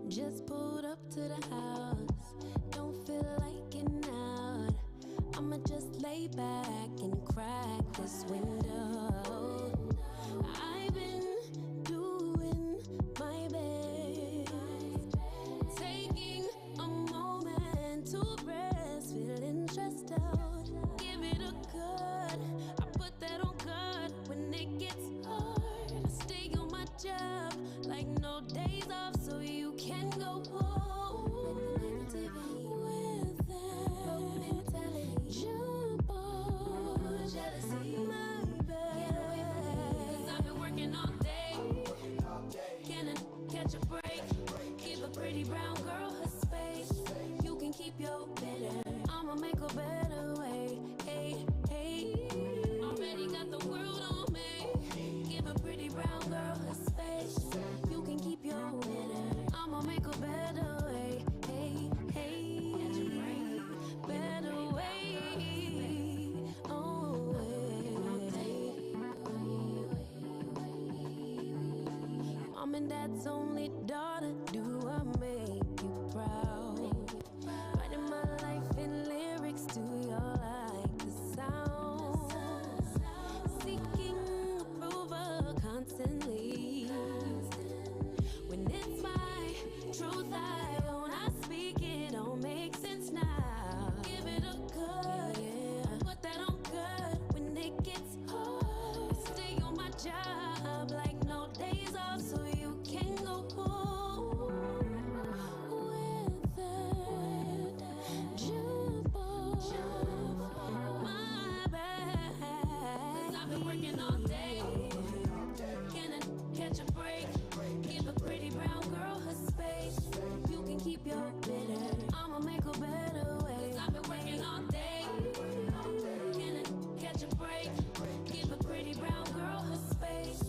Just pulled up to the house, don't feel like getting out. I'ma just lay back and crack this window. I've been doing my best, taking a moment to rest, feeling stressed out. Give it a good, I put that on God when it gets hard. I stay on my job like no days off, so you can go home with that jump on jealousy, my bad. 'Cause I've been working all day. Can I catch a break? Give a pretty brown girl her space. You can keep your bitter, I'ma make a better way. Hey, hey, already got the world on me. Give a pretty brown girl her space. You can keep your bitter, I'ma make a better way. Hey, hey, better way. Oh, Mom and Dad's only daughter, do I make you proud? Writing my life in lyrics, do y'all like the sound? Seeking approval constantly. When it's my truth I own, I speak it, don't make sense now. Give it a good, yeah. Put that on good when it gets hard. Stay on my job like no days off, so you can go home with that jump on my back. 'Cause I've been working all day. Can I catch a break? Give a pretty brown girl her space. You can keep your bitter, I'ma make a better way. 'Cause I've been working all day. Can I catch a break? Give a pretty brown girl her space.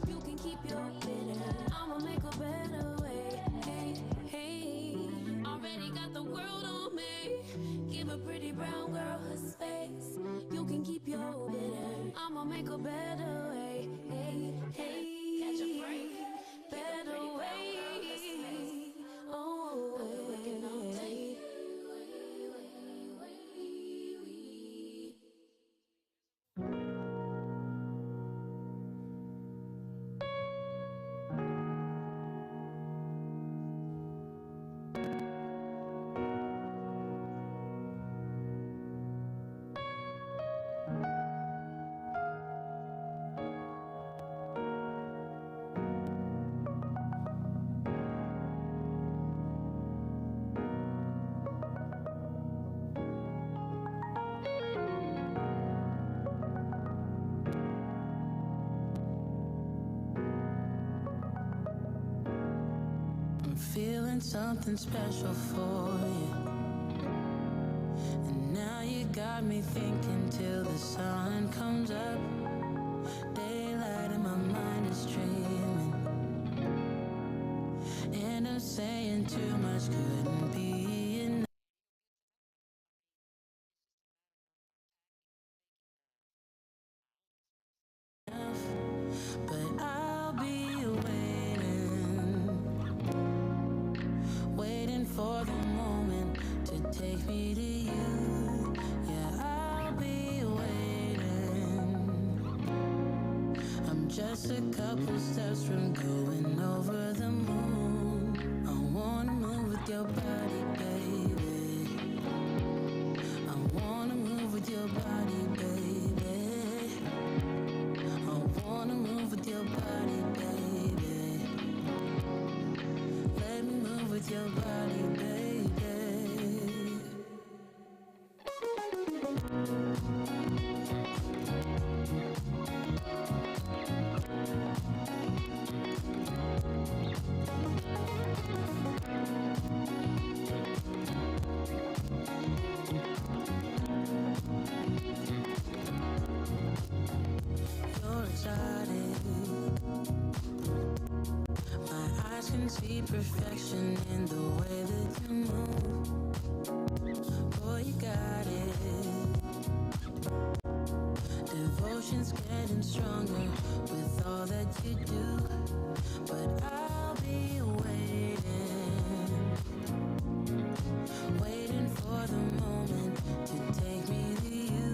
You can keep your bitter, I'ma make a better way. Hey, hey, already got the world on me. Give a pretty brown girl her space. You can keep your bitter, I'ma make a better way. Hey, hey, catch a break. Better way. Oh, working all day. feeling something special for you. And now you got me thinking till the sun comes up. Daylight in my mind is dreaming, and I'm saying too much couldn't be enough. But I'll be waiting for the moment to take me to you. Yeah, I'll be waiting. I'm just a couple steps from going over the moon. I wanna move with your body, baby. I wanna move with your body, baby. I wanna move with your body, baby. Let me move with your body, baby. You're exotic. My eyes can see perfection in the way that you move. Boy, you got it. Devotion's getting stronger with all that you do. But I'll be waiting for the moment to take me to you.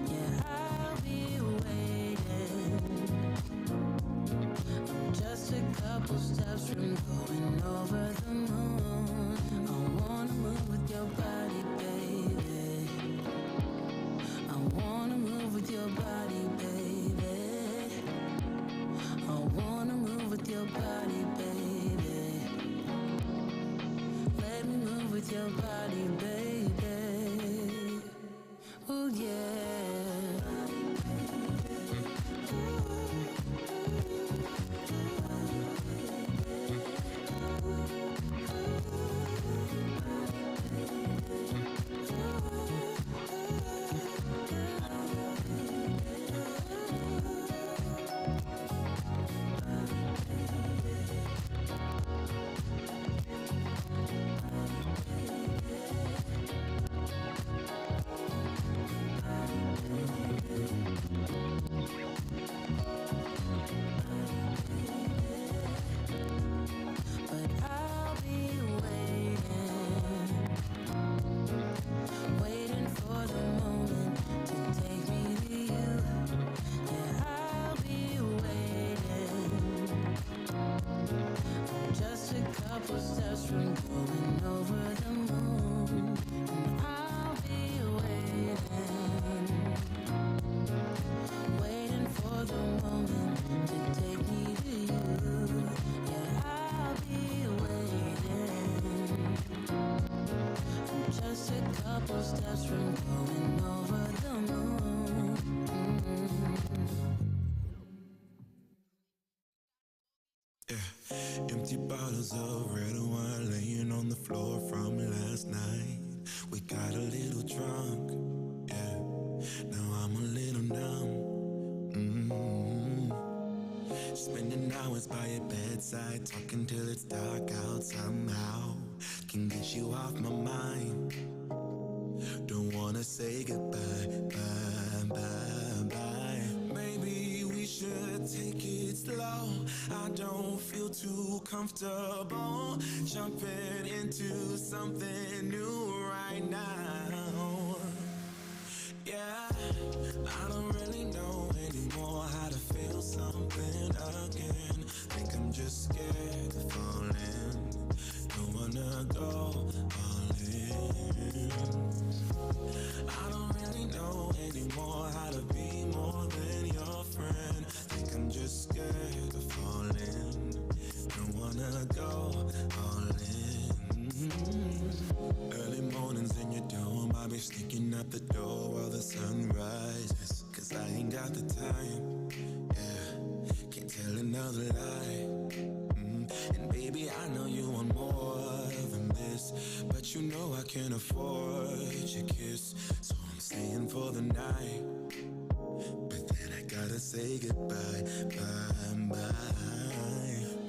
Yeah, I'll be waiting. I'm just a couple steps from going over the moon. I wanna move with your body, baby. I wanna move with your body, baby. I wanna move with your body, baby. Let me move with your body, baby. Oh yeah. But I'll be waiting for the moment to take me to you. Yeah, I'll be waiting. I'm just a couple steps from going over the moon. And I'll be waiting for the moment to take me to you. Yeah, I'll be waiting. I'm just a couple steps from going over the moon. Empty bottles of red wine laying on the floor from last night. We got a little drunk, yeah. Now I'm a little numb. Spending hours by your bedside, talking till it's dark out somehow. Can get you off my mind. Don't wanna say goodbye, bye, bye, bye. Maybe we should take it slow. I don't feel too comfortable jumping into something new right now. Yeah, I don't really know anymore how to feel something again. Think I'm just scared of falling. Don't wanna go all in. I don't really know anymore how to be more than your friend. Think I'm just scared of falling. Don't wanna go all in. Early mornings in your dome, I'll be sneaking out the door while the sun rises. Cause I ain't got the time, yeah, can't tell another lie. And baby, I know you want more than this, but you know I can't afford your kiss. So I'm staying for the night, but then I gotta say goodbye, bye, bye.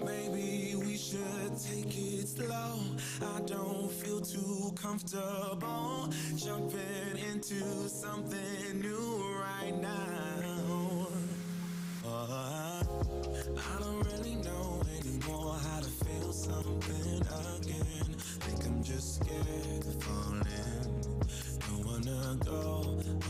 Maybe we should take it slow. I don't feel too comfortable jumping into something new right now. I don't really know anymore how to feel something again. Think I'm just scared of falling. Don't wanna go all in.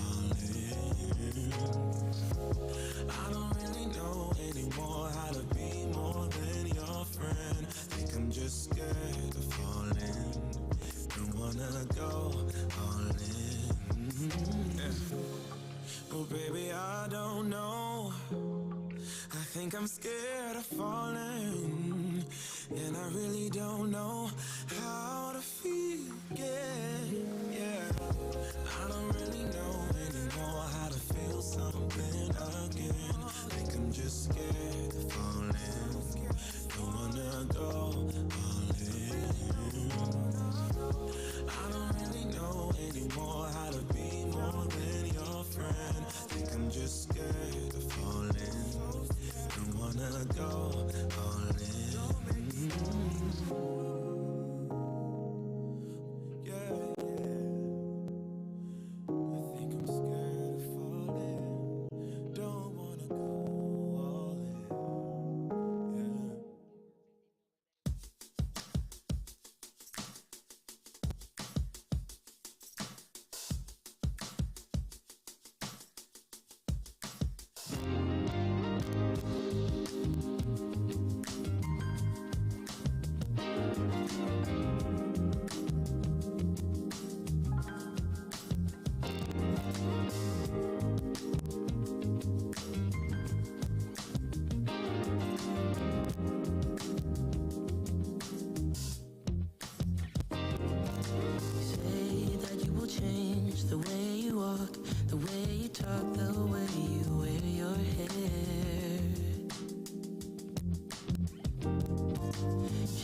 I don't really know anymore how to be more than your friend. Think I'm just scared of falling. Don't wanna go all in. Oh baby, I don't know. I think I'm scared of falling, and I really don't know how to feel again. Yeah, I don't really know anymore how to feel something again. Think I'm just scared of falling. Don't wanna go all in. I don't really know anymore how to be more than your friend. Think I'm just scared of falling. Don't wanna go all in. Yeah, I think I'm scared of falling. Don't wanna go all in. Yeah. Say that you will change the way you walk, the way you talk, the way you wear your hair.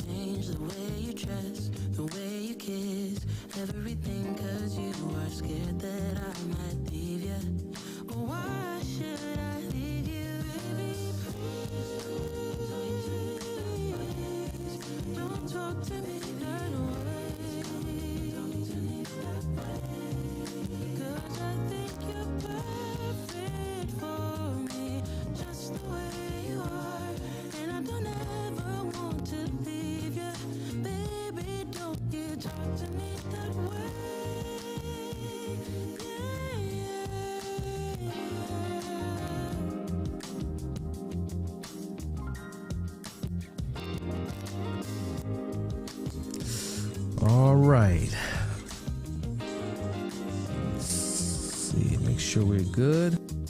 Change the way you dress, the way you kiss, everything, 'cause you are scared that I might leave you. Why should I leave you? Baby, please don't talk to me that way. 'Cause I think you're perfect for me, just the way you are. And I don't ever want to leave you. Baby, don't you talk to me that way. All right. Let's see, make sure we're good. And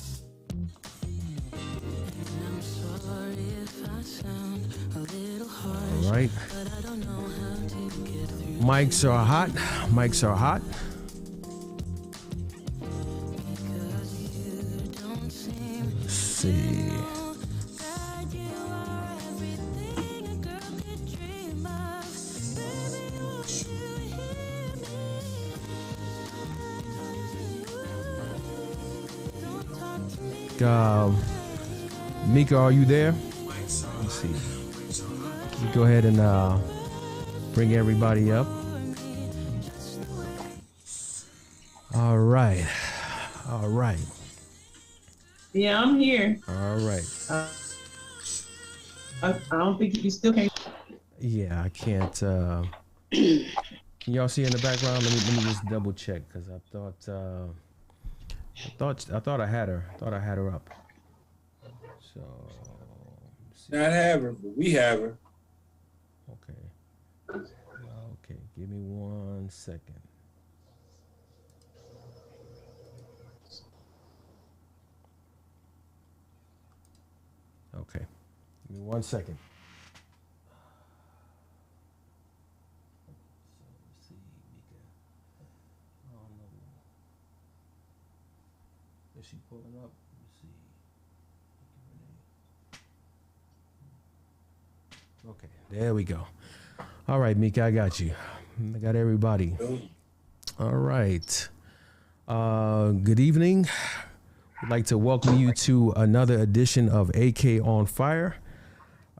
I'm sorry if I sound a little harsh, All right. but I don't know how to get through. Mics are hot. Mics are hot. Because you don't seem Let's see. that you are everything a girl could dream of. Baby, won't you hear me? Don't talk to me. Mika, are you there? Let's see. You go ahead and bring everybody up. All right. All right. Yeah, I'm here. All right. I don't think you still can't. Yeah, I can't. Can y'all see in the background? Let me just double check because I thought I had her. I thought I had her up. So. let's see. Not have her, but we have her. Okay. Okay. Give me 1 second. Okay. Give me 1 second. Let's see, Mika. Oh no. Is she pulling up? Let's see. Okay, there we go. All right, Mika, I got you. I got everybody. All right. Good evening. I'd like to welcome you to another edition of AK on Fire.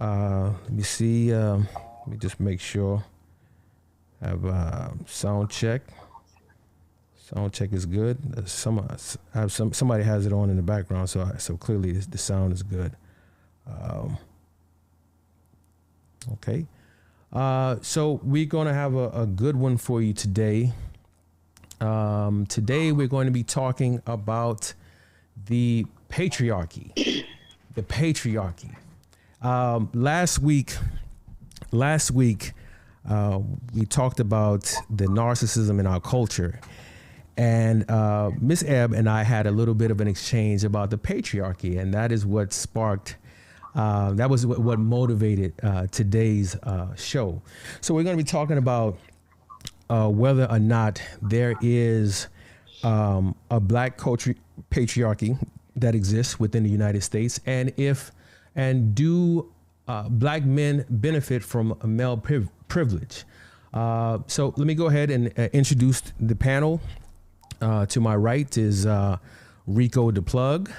Let me see. Let me just make sure. I have sound check. Sound check is good. Somebody has it on in the background, so clearly the sound is good. Okay. So we're going to have a good one for you today. Today we're going to be talking about the patriarchy. The patriarchy. Last week, we talked about the narcissism in our culture. And Miss Ebb and I had a little bit of an exchange about the patriarchy, and that is what sparked, that was what motivated today's show. So we're going to be talking about whether or not there is a black culture patriarchy that exists within the United States, and do black men benefit from a male privilege. So let me go ahead and introduce the panel. To my right is Rico the Plug.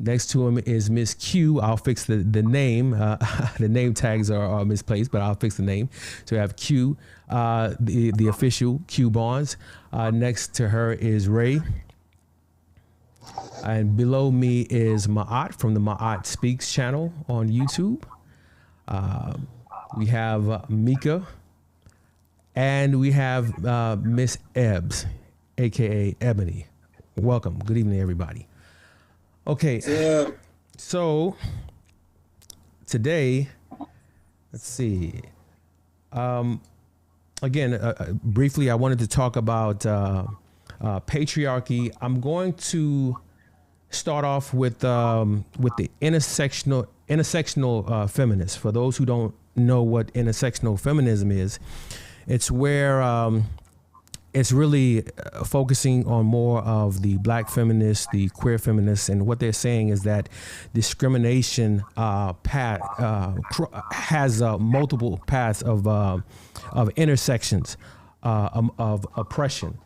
Next to him is Miss Q. I'll fix the name. The name tags are misplaced, but I'll fix the name. So we have Q, the official Q Bonds. Next to her is Ray. And below me is Ma'at from the Ma'at Speaks channel on YouTube. We have Mika. And we have Miss Ebbs, aka Ebony. Welcome. Good evening, everybody. Okay. Yeah. So today, let's see. Again, briefly, I wanted to talk about patriarchy. I'm going to start off with the intersectional feminists. For those who don't know what intersectional feminism is, it's where it's really focusing on more of the black feminists, the queer feminists, and what they're saying is that discrimination has multiple paths of intersections of oppression.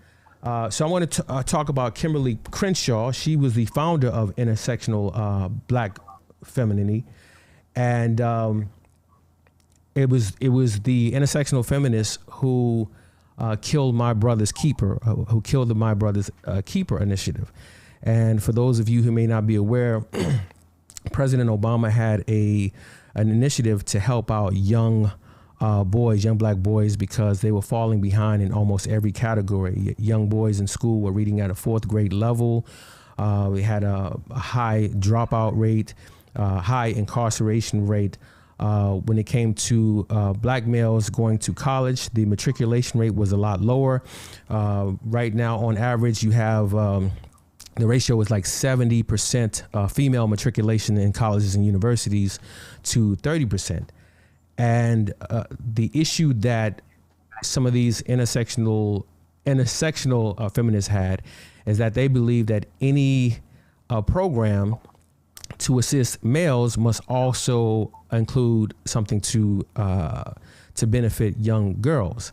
So I want to talk about Kimberly Crenshaw. She was the founder of intersectional black femininity, and it was the intersectional feminists who killed My Brother's Keeper, who killed the My Brother's Keeper initiative. And for those of you who may not be aware, President Obama had an initiative to help out young black boys, because they were falling behind in almost every category. Young boys in school were reading at a 4th grade level. We had a high dropout rate, high incarceration rate. When it came to black males going to college, the matriculation rate was a lot lower. Right now, on average, you have the ratio is like 70% female matriculation in colleges and universities to 30%. And the issue that some of these intersectional feminists had is that they believe that any program to assist males must also include something to benefit young girls.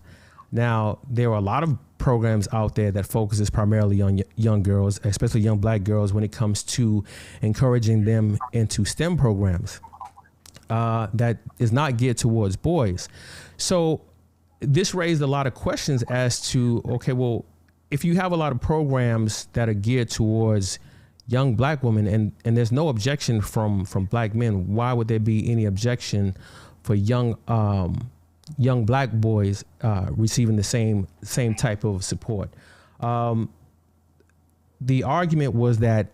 Now, there are a lot of programs out there that focuses primarily on young girls, especially young black girls, when it comes to encouraging them into STEM programs that is not geared towards boys. So this raised a lot of questions as to, okay, well, if you have a lot of programs that are geared towards young black women, and there's no objection from black men, why would there be any objection for young black boys receiving the same type of support? The argument was that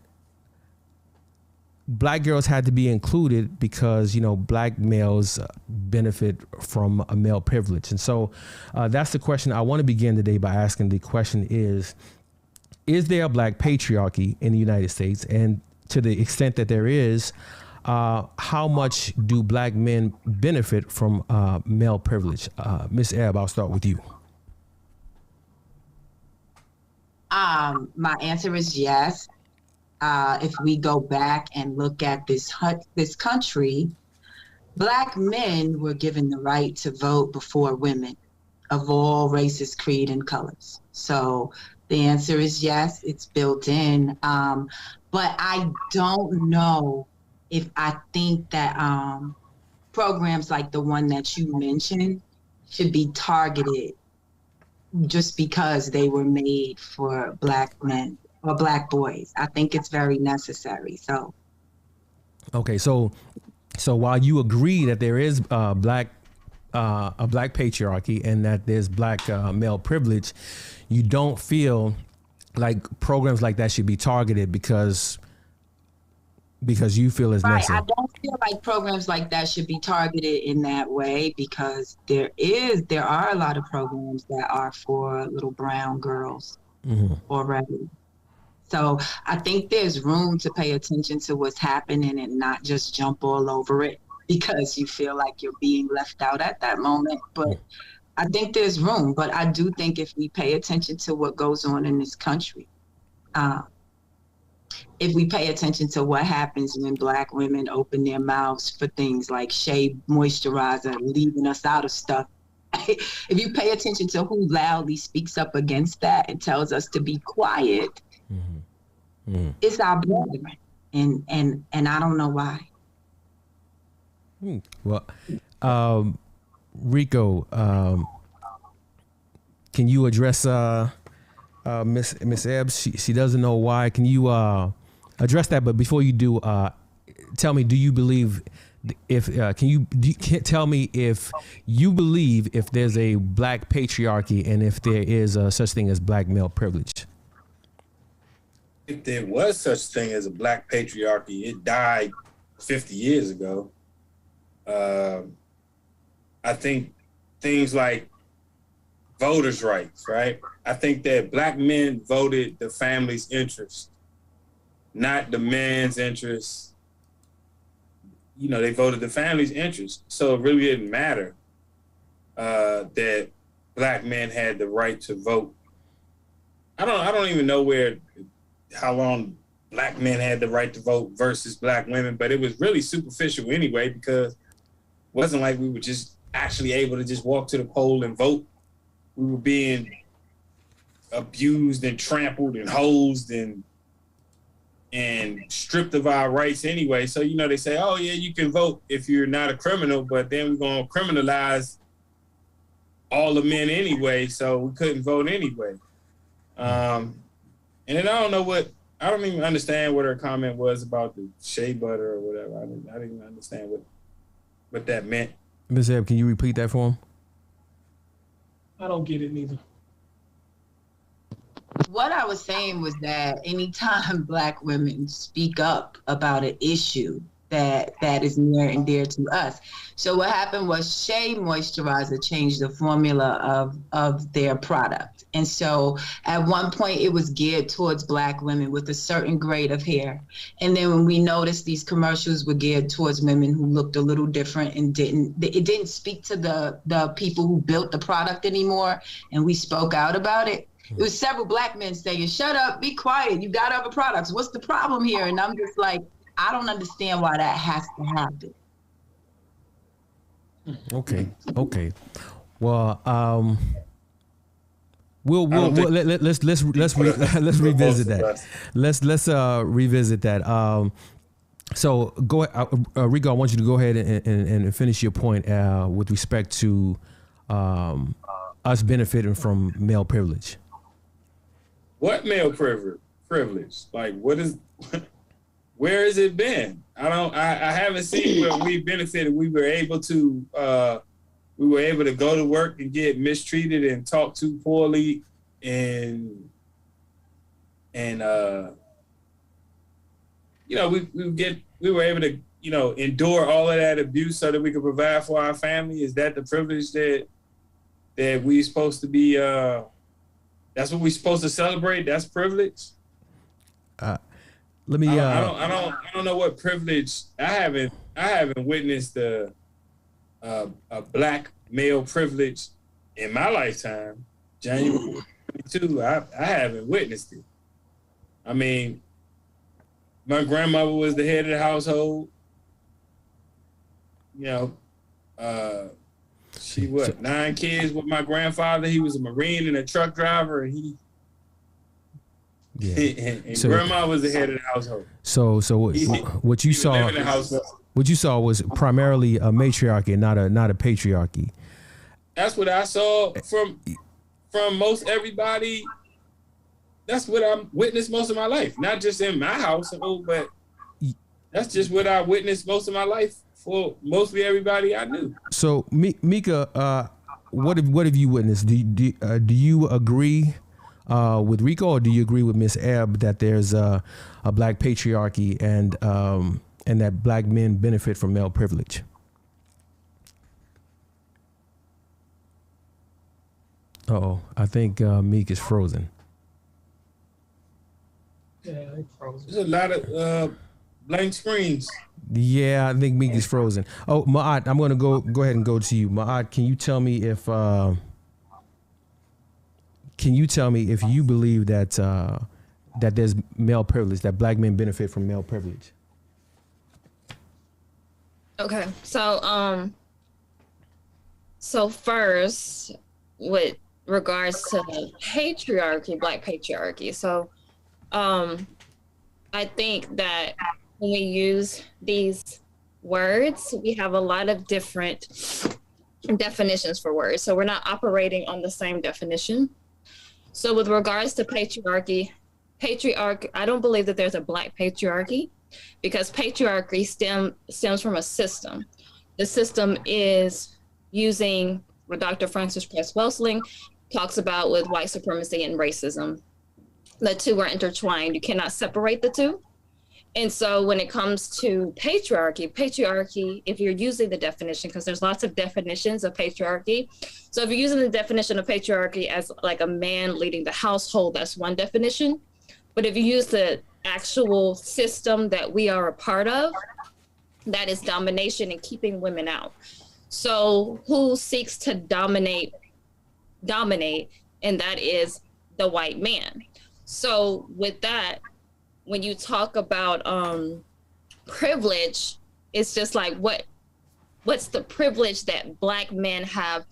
black girls had to be included because, black males benefit from a male privilege. And so that's the question I want to begin today by asking. The question is there a black patriarchy in the United States? And to the extent that there is, how much do black men benefit from male privilege? Ms. Ebb, I'll start with you. My answer is yes. if we go back and look at this country, Black men were given the right to vote before women of all races, creed, and colors. So the answer is yes, it's built in. But I don't know if I think that programs like the one that you mentioned should be targeted just because they were made for Black men or Black boys. I think it's very necessary. So. Okay, so while you agree that there is a black patriarchy and that there's black male privilege, you don't feel like programs like that should be targeted because you feel it's necessary. I don't feel like programs like that should be targeted in that way because there are a lot of programs that are for little brown girls already. So I think there's room to pay attention to what's happening and not just jump all over it because you feel like you're being left out at that moment. But I think there's room. But I do think if we pay attention to what goes on in this country, if we pay attention to what happens when Black women open their mouths for things like shea moisturizer, leaving us out of stuff, if you pay attention to who loudly speaks up against that and tells us to be quiet, it's our brethren, and I don't know why. Well, Rico, can you address Miss Ebbs? She doesn't know why. Can you address that? But before you do, tell me, do you believe tell me if you believe if there's a black patriarchy and if there is a such thing as black male privilege? If there was such thing as a black patriarchy, it died 50 years ago. I think things like voters' rights, right? I think that Black men voted the family's interest, not the man's interest. You know, they voted the family's interest. So it really didn't matter that Black men had the right to vote. I don't even know how long Black men had the right to vote versus Black women, but it was really superficial anyway, because it wasn't like we were just actually able to just walk to the poll and vote. We were being abused and trampled and hosed and stripped of our rights anyway. So, you know, they say, oh yeah, you can vote if you're not a criminal, but then we're gonna criminalize all the men anyway, so we couldn't vote anyway. And then I don't even understand what her comment was about the shea butter or whatever. I didn't even understand what that meant. Ms. Ebb, can you repeat that for him? I don't get it neither. What I was saying was that anytime Black women speak up about an issue that is near and dear to us. So what happened was shea moisturizer changed the formula of their product. And so at one point it was geared towards Black women with a certain grade of hair. And then when we noticed these commercials were geared towards women who looked a little different and it didn't speak to the people who built the product anymore, and we spoke out about it. It was several Black men saying, shut up, be quiet, you got other products, what's the problem here? And I'm just like, I don't understand why that has to happen. Okay. Well, let's revisit that. Let's revisit that. So go ahead, Rico. I want you to go ahead and finish your point with respect to us benefiting from male privilege. What male privilege? Like, what is? Where has it been? I haven't seen where we benefited. We were able to go to work and get mistreated and talked to poorly and you know, we were able to, you know, endure all of that abuse so that we could provide for our family. Is that the privilege that we supposed to be that's what we're supposed to celebrate? That's privilege? Let me. I don't know what privilege. I haven't witnessed a Black male privilege in my lifetime. January 22. I haven't witnessed it. I mean, My grandmother was the head of the household. She 9 kids with my grandfather. He was a Marine and a truck driver, and grandma was the head of the household. So what you saw? What you saw was primarily a matriarchy, not a patriarchy. That's what I saw from most everybody. That's what I witnessed most of my life. Not just in my household, but that's just what I witnessed most of my life for mostly everybody I knew. So Mika, what have you witnessed? Do you agree with Rico, or do you agree with Miss Ebb that there's a black patriarchy and that black men benefit from male privilege? Uh-oh, I think Meek is frozen. Yeah, they frozen. There's a lot of blank screens. Yeah, I think Meek is frozen. Oh, Ma'at, I'm gonna go ahead and go to you. Ma'at, can you tell me if you believe that that there's male privilege, that black men benefit from male privilege? Okay, so first, with regards to the patriarchy, black patriarchy. So, I think that when we use these words, we have a lot of different definitions for words. So we're not operating on the same definition. So with regards to patriarchy, I don't believe that there's a black patriarchy, because patriarchy stems from a system. The system is using what Dr. Francis Cress Welsing talks about with white supremacy and racism. The two are intertwined. You cannot separate the two. And so when it comes to patriarchy, if you're using the definition, because there's lots of definitions of patriarchy. So if you're using the definition of patriarchy as like a man leading the household, that's one definition. But if you use the actual system that we are a part of, that is domination and keeping women out. So who seeks to dominate, and that is the white man. So with that, when you talk about privilege, it's just like what's the privilege that black men have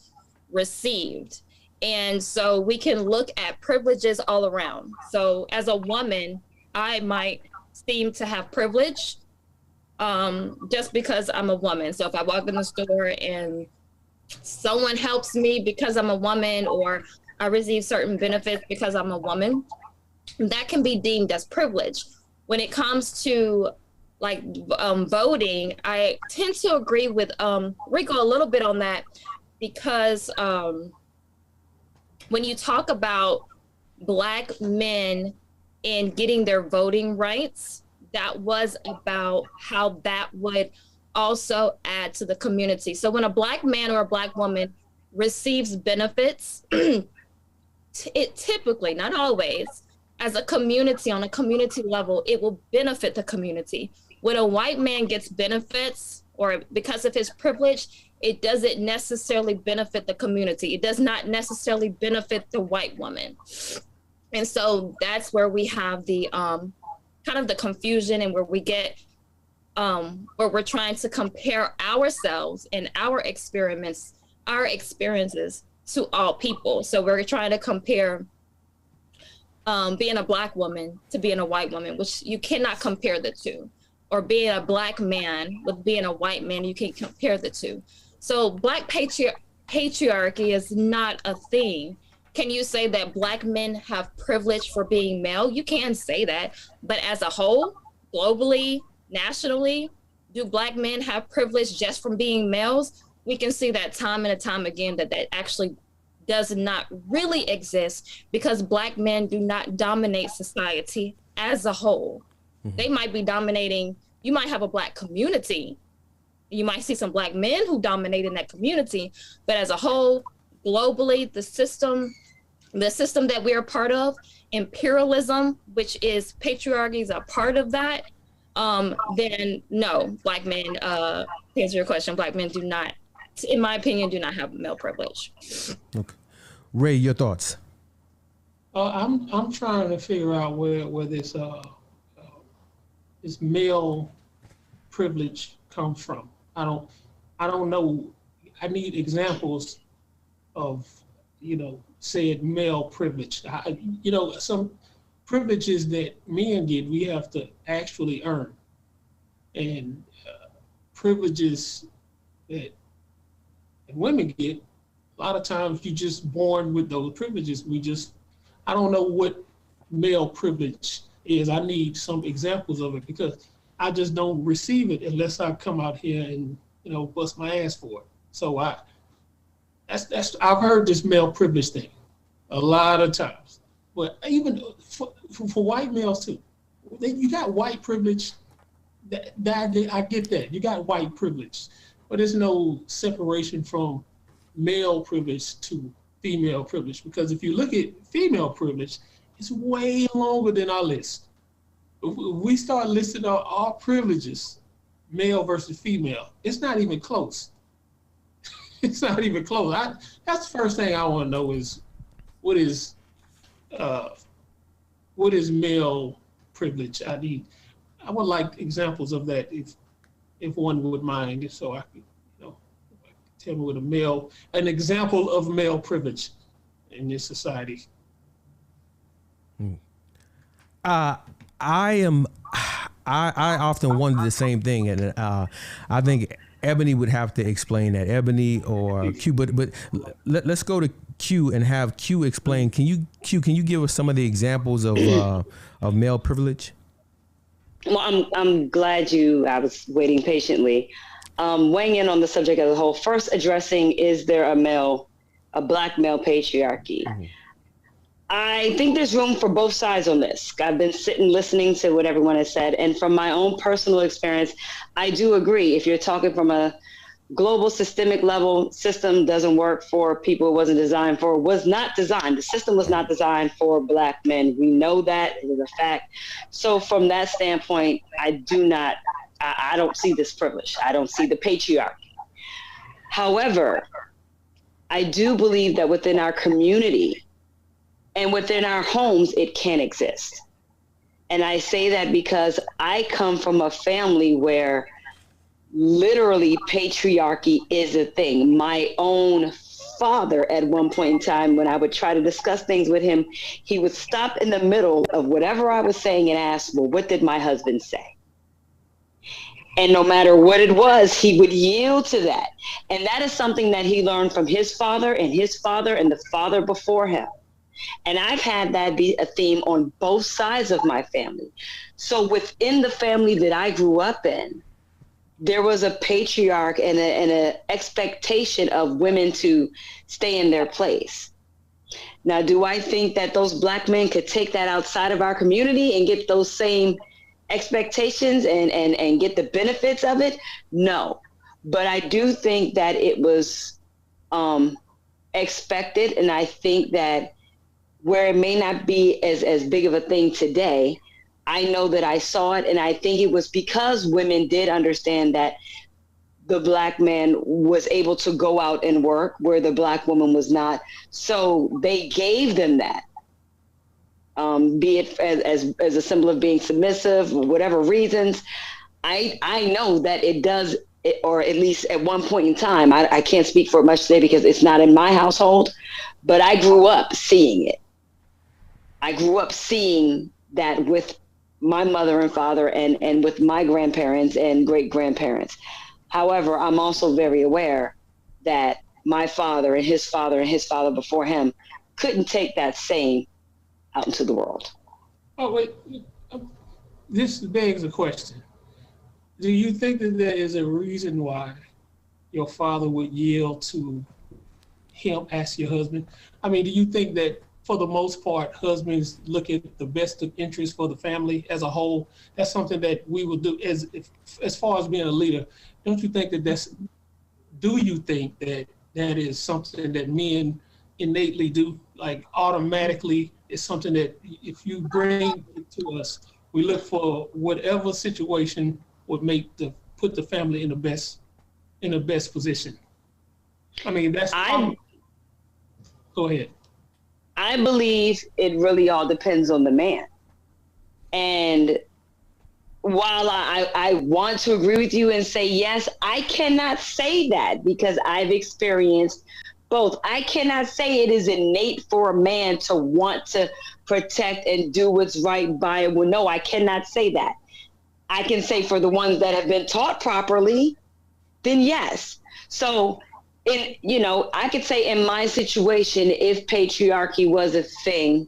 received? And so we can look at privileges all around. So as a woman, I might seem to have privilege just because I'm a woman. So if I walk in the store and someone helps me because I'm a woman, or I receive certain benefits because I'm a woman, that can be deemed as privilege. When it comes to like voting, I tend to agree with Rico a little bit on that, because when you talk about black men in getting their voting rights, that was about how that would also add to the community. So when a black man or a black woman receives benefits, it typically, not always, as a community, on a community level, it will benefit the community. When a white man gets benefits, or because of his privilege, it doesn't necessarily benefit the community. It does not necessarily benefit the white woman. And so that's where we have the kind of the confusion, and where we get where we're trying to compare ourselves and our experiences to all people. So we're trying to compare being a black woman to being a white woman, which you cannot compare the two. Or being a black man with being a white man, you can't compare the two. So black patriarchy is not a thing. Can you say that black men have privilege for being male? You can say that, but as a whole, globally, nationally, do black men have privilege just from being males? We can see that time and time again that actually does not really exist, because black men do not dominate society as a whole. Mm-hmm. They might be dominating, you might have a black community, you might see some black men who dominate in that community, but as a whole, globally, the system that we're a part of, imperialism, which is patriarchy, is a part of that, then no, black men, to answer your question, black men do not, in my opinion, do not have male privilege. Okay. Ray, your thoughts? I'm trying to figure out where this this male privilege comes from. I don't know. I need examples of, said male privilege. Some privileges that men get, we have to actually earn. And privileges that women get, a lot of times you're just born with those privileges. I don't know what male privilege is. I need some examples of it because I just don't receive it unless I come out here and, bust my ass for it. So I've heard this male privilege thing a lot of times, but even for white males too, you got white privilege. I get that. You got white privilege, but there's no separation from male privilege to female privilege, because if you look at female privilege, it's way longer than our list. If we start listing out all privileges, male versus female, it's not even close. It's not even close. That's the first thing I want to know is what is male privilege? I would like examples of that if one would mind, so I could, tell me what an example of male privilege in this society. I often wonder the same thing, and I think Ebony would have to explain that. Ebony or Q, but let's go to Q and have Q explain. Can you give us some of the examples of male privilege? Well, I'm glad I was waiting patiently. Weighing in on the subject as a whole, first addressing, is there a black male patriarchy? Mm-hmm. I think there's room for both sides on this. I've been sitting listening to what everyone has said, and from my own personal experience, I do agree. If you're talking from a global systemic level, system doesn't work for people it wasn't designed for, the system was not designed for black men. We know that, it is a fact. So from that standpoint, I don't see this privilege. I don't see the patriarchy. However, I do believe that within our community and within our homes, it can exist. And I say that because I come from a family where literally patriarchy is a thing. My own father, at one point in time, when I would try to discuss things with him, he would stop in the middle of whatever I was saying and ask, well, what did my husband say? And no matter what it was, he would yield to that. And that is something that he learned from his father and the father before him. And I've had that be a theme on both sides of my family. So within the family that I grew up in, there was a patriarch and an expectation of women to stay in their place. Now, do I think that those black men could take that outside of our community and get those same expectations and get the benefits of it? No. But I do think that it was expected, and I think that where it may not be as big of a thing today, I know that I saw it, and I think it was because women did understand that the black man was able to go out and work where the black woman was not. So they gave them that, be it as a symbol of being submissive, whatever reasons. I know that it does, or at least at one point in time, I can't speak for it much today because it's not in my household, but I grew up seeing it. I grew up seeing that with my mother and father and with my grandparents and great-grandparents. However, I'm also very aware that my father and his father and his father before him couldn't take that same out into the world. Oh, wait. This begs a question. Do you think that there is a reason why your father would yield to him as your husband? I mean, do you think that for the most part, husbands look at the best of interest for the family as a whole? That's something that we would do as far as being a leader. Don't you think do you think that that is something that men innately do? Like automatically, it's something that if you bring it to us, we look for whatever situation would put the family in the best position. I mean, go ahead. I believe it really all depends on the man. And while I want to agree with you and say yes, I cannot say that because I've experienced both. I cannot say it is innate for a man to want to protect and do what's right by it. Well, no, I cannot say that. I can say for the ones that have been taught properly, then yes. So I could say in my situation, if patriarchy was a thing,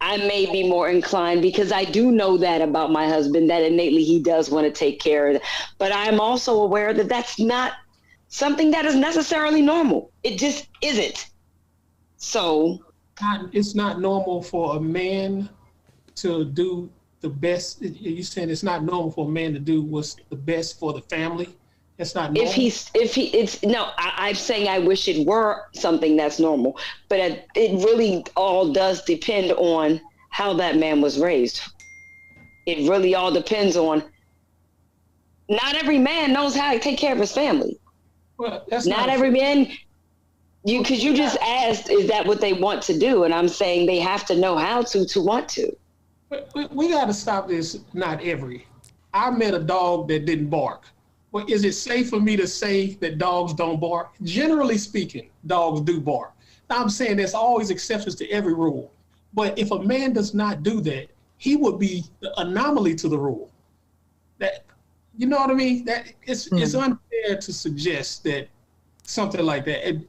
I may be more inclined, because I do know that about my husband, that innately he does want to take care of it. But I'm also aware that that's not something that is necessarily normal. It just isn't. So it's not normal for a man to do the best. You saying it's not normal for a man to do what's the best for the family? It's not normal. I'm saying I wish it were something that's normal, but it really all does depend on how that man was raised. It really all depends on, not every man knows how to take care of his family. Well, that's not every man, because you just asked, is that what they want to do? And I'm saying they have to know how to want to. We got to stop this. Not every. I met a dog that didn't bark. Well, is it safe for me to say that dogs don't bark? Generally speaking, dogs do bark. Now, I'm saying there's always exceptions to every rule. But if a man does not do that, he would be the anomaly to the rule. That, you know what I mean? That it's unfair to suggest that something like that. And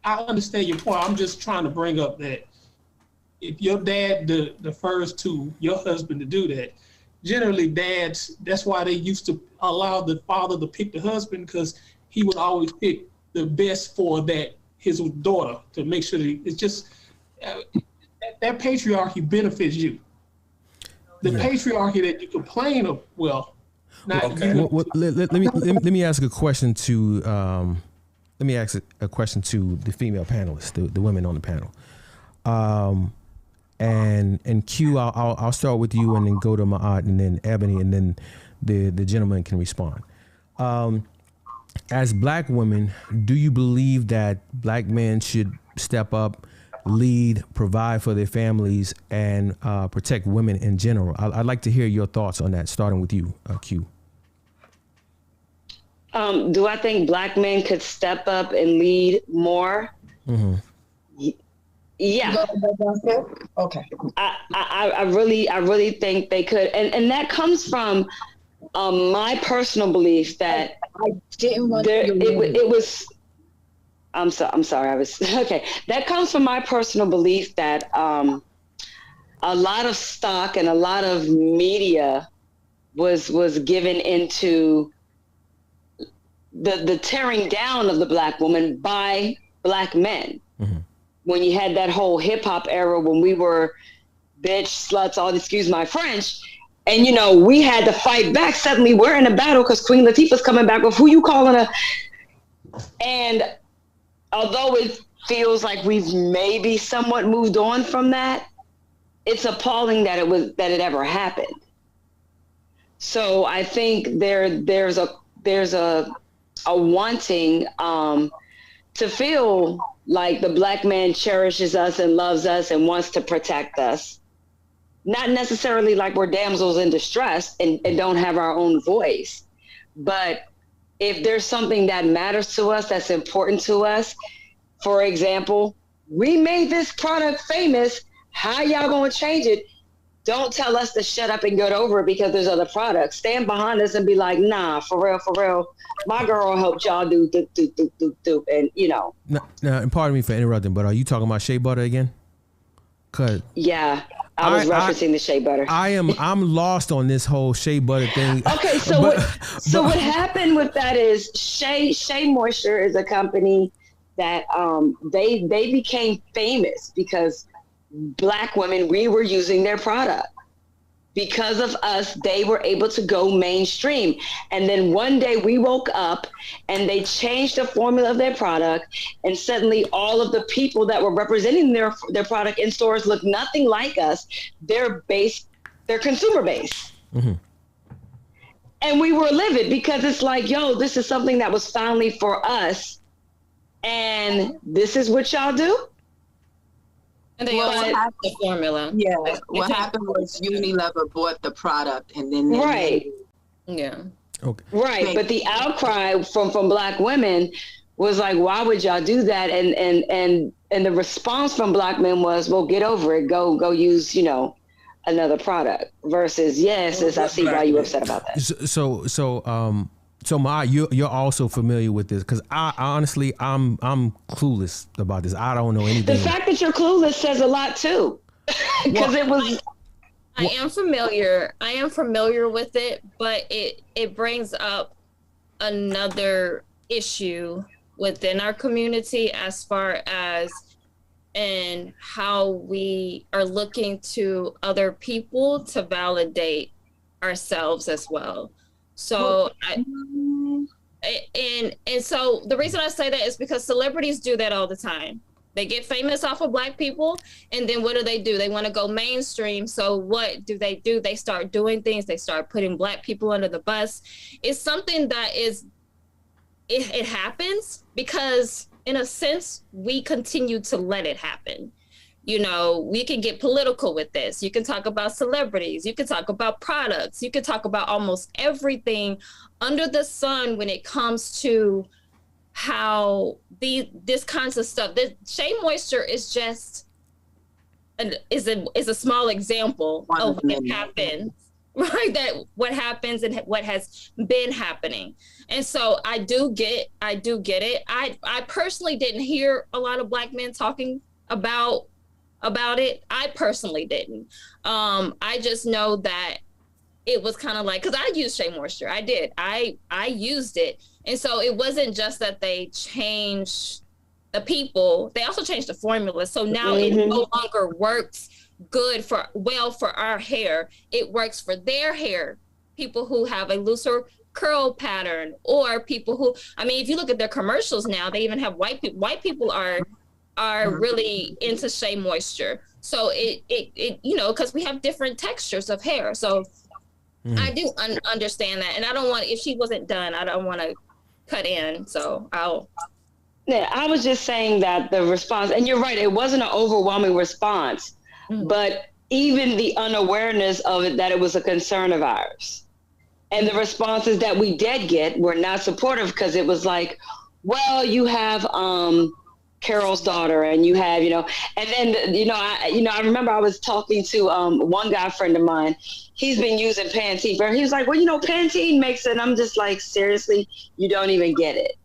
I understand your point. I'm just trying to bring up that if your dad defers to your husband to do that, generally dads, that's why they used to allow the father to pick the husband, because he would always pick the best for his daughter, to make sure that it's just that patriarchy benefits you. The patriarchy that you complain of, let me ask a question to the female panelists, the women on the panel. And Q, I'll start with you, and then go to Ma'at, and then Ebony, and then the gentleman can respond. As Black women, do you believe that Black men should step up, lead, provide for their families, and protect women in general? I'd like to hear your thoughts on that, starting with you, Q. Do I think Black men could step up and lead more? Mm-hmm. Yeah. Okay. I really think they could, and that comes from my personal belief that I didn't want it was. I'm sorry. I was okay. That comes from my personal belief that a lot of stock and a lot of media was given into the tearing down of the Black woman by Black men. Mm-hmm. When you had that whole hip hop era, when we were bitch, sluts, all excuse my French, and we had to fight back. Suddenly we're in a battle because Queen Latifah's coming back with who you calling her. And although it feels like we've maybe somewhat moved on from that, it's appalling that it ever happened. So I think there's a wanting to feel like the Black man cherishes us and loves us and wants to protect us. Not necessarily like we're damsels in distress and don't have our own voice. But if there's something that matters to us, that's important to us, for example, we made this product famous, how y'all gonna change it? Don't tell us to shut up and get over it because there's other products. Stand behind us and be like, nah, for real. My girl helped y'all do, and Now, and pardon me for interrupting, but are you talking about shea butter again? Yeah, I was referencing the shea butter. I'm lost on this whole shea butter thing. Okay, so what happened with that is Shea Moisture is a company that they became famous because Black women, we were using their product. Because of us, they were able to go mainstream. And then one day we woke up and they changed the formula of their product, and suddenly all of the people that were representing their product in stores looked nothing like us. Their consumer base. Mm-hmm. And we were livid because it's like, this is something that was finally for us. And this is what y'all do? And they also have the formula. Yeah, what happened was Unilever bought the product and then Yeah. Okay. Right, but the outcry from Black women was like, why would y'all do that? And the response from Black men was, well, get over it. Go use, another product. Versus, yes, I see why you upset about that. So Ma, you're also familiar with this, because I honestly I'm clueless about this. I don't know anything. The fact that you're clueless says a lot too, because it was. I am familiar with it, but it brings up another issue within our community as far as and how we are looking to other people to validate ourselves as well. So so the reason I say that is because celebrities do that all the time. They get famous off of Black people, and then what do? They want to go mainstream. So what do? They start doing things. They start putting Black people under the bus. It's something that it happens because, in a sense, we continue to let it happen. We can get political with this. You can talk about celebrities. You can talk about products. You can talk about almost everything under the sun when it comes to how this kinds of stuff. This Shea Moisture is just is a small example of what happens, right? That what happens and what has been happening. And so I do get it. I personally didn't hear a lot of Black men talking about it. I personally didn't. I just know that it was kind of like, because I used Shea Moisture. I did. I used it. And so it wasn't just that they changed the people, they also changed the formula. So now it no longer works for our hair. It works for their hair. People who have a looser curl pattern, or people who, if you look at their commercials now, they even have white people are really into Shea Moisture. So it because we have different textures of hair. So I do understand that. And I don't want, if she wasn't done, I don't want to cut in. So I was just saying that the response, and you're right, it wasn't an overwhelming response, but even the unawareness of it, that it was a concern of ours. And the responses that we did get were not supportive, because it was like, well, you have Carol's daughter, and you have, and then, I remember I was talking to one guy friend of mine. He's been using Pantene for, he was like, well, Pantene makes it. And I'm just like, seriously, you don't even get it.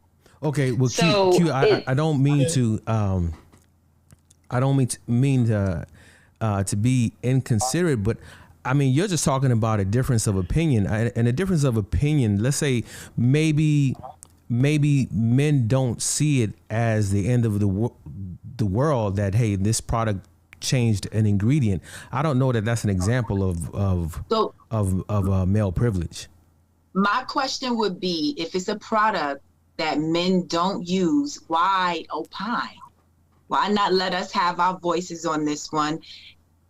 Okay, well, so Q, I don't mean to, to be inconsiderate, but you're just talking about a difference of opinion, and a difference of opinion. Let's say maybe men don't see it as the end of the world, that, hey, this product changed an ingredient. I don't know that that's an example of male privilege. My question would be, if it's a product that men don't use, why opine? Why not let us have our voices on this one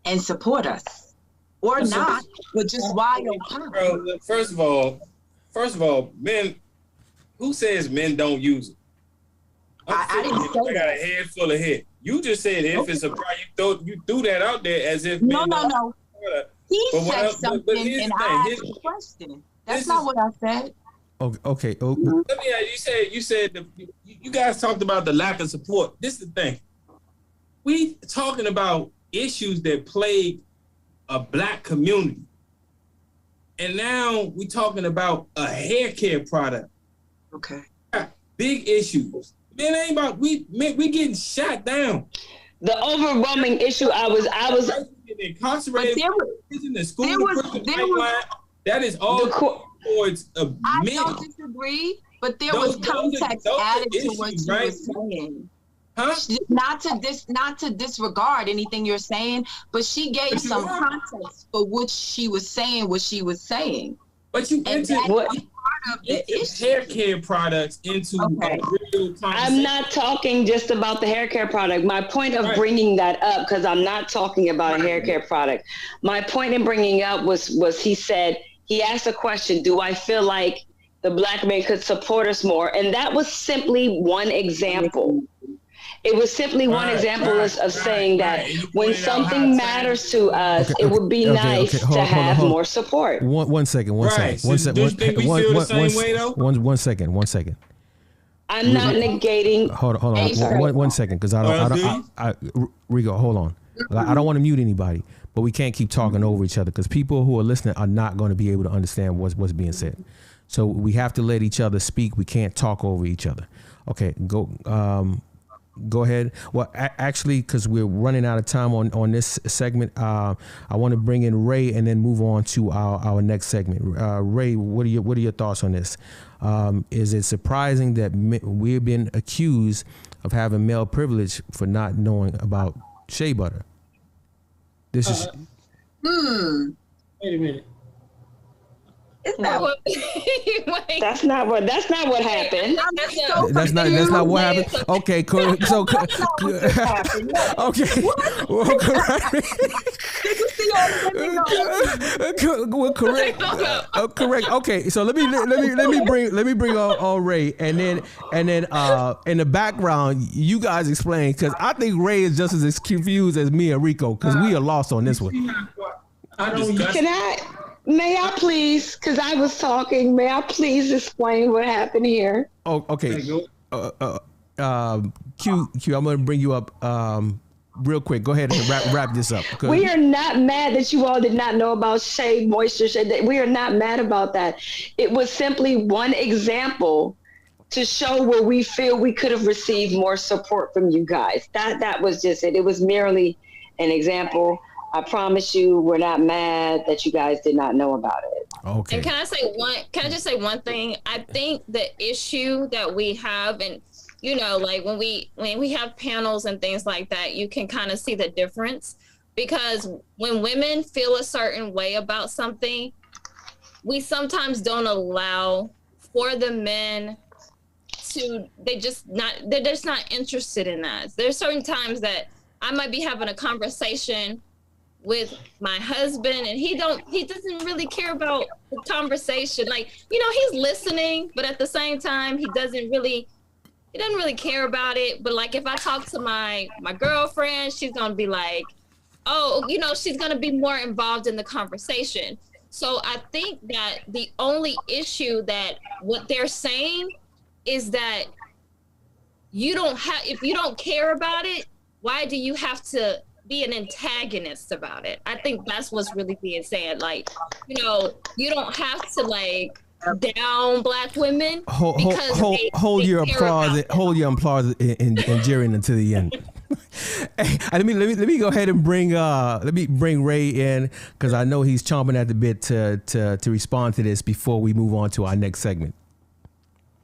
and support us? Or not, but just why opine? Bro, first of all, men, who says men don't use it? I didn't say I got a head full of hair. You just said if it's a product, you threw that out there as if no. He but said something and I asked a question. That's not what I said. Okay. Let me ask you. Said you guys talked about the lack of support. This is the thing. We talking about issues that plague a Black community, and now we talking about a hair care product. Okay. Big issues. Man, ain't about we getting shot down. The overwhelming issue I was incarcerated in the school. That is all towards men. I don't disagree, but there was context added to what you were saying. Huh? Not to disregard anything you're saying, but she gave some context for what she was saying. But you entered hair care products into a real conversation. I'm not talking just about the hair care product. My point of bringing that up, because I'm not talking about a hair care product. My point in bringing up was he asked a question, do I feel like the Black men could support us more? And that was simply one example. It was simply one example of saying that when something matters to us, it would be nice to have more support. One second. Do you think we feel the same way though? One second. I'm not negating. Hold on. One second, because Rico, hold on. I don't want to mute anybody, but we can't keep talking over each other because people who are listening are not going to be able to understand what's being said. So we have to let each other speak. We can't talk over each other. Okay, go ahead. Well, actually, because we're running out of time on this segment, I want to bring in Ray and then move on to our next segment. Ray, what are your thoughts on this? Is it surprising that we've been accused of having male privilege for not knowing about shea butter? This is. Wait a minute. That's not what happened. That's not what happened. Okay, correct. So, okay. Well, correct. Correct. Okay, so let me bring on Ray, and then in the background, you guys explain, because I think Ray is just as confused as me and Rico, because we are lost on this one. May I please, because I was talking, may I please explain what happened here? Oh, okay. Q, I'm going to bring you up real quick. Go ahead and wrap this up. We are not mad that you all did not know about shea moisture. We are not mad about that. It was simply one example to show where we feel we could have received more support from you guys. That was just it. It was merely an example. I promise you, we're not mad that you guys did not know about it. Okay. And can I just say one thing? I think the issue that we have, and like when we have panels and things like that, you can kind of see the difference, because when women feel a certain way about something, we sometimes don't allow for the men to. They're just not interested in that. There's certain times that I might be having a conversation with my husband and he doesn't really care about the conversation. Like, he's listening, but at the same time, he doesn't really care about it. But like, if I talk to my girlfriend, she's going to be like, oh, she's going to be more involved in the conversation. So I think that the only issue that what they're saying is that if you don't care about it, why do you have to be an antagonist about it? I think that's what's really being said. Like, you don't have to down Black women because hold your applause and jeering until the end. Hey, let me go ahead and bring Ray in, because I know he's chomping at the bit to respond to this before we move on to our next segment.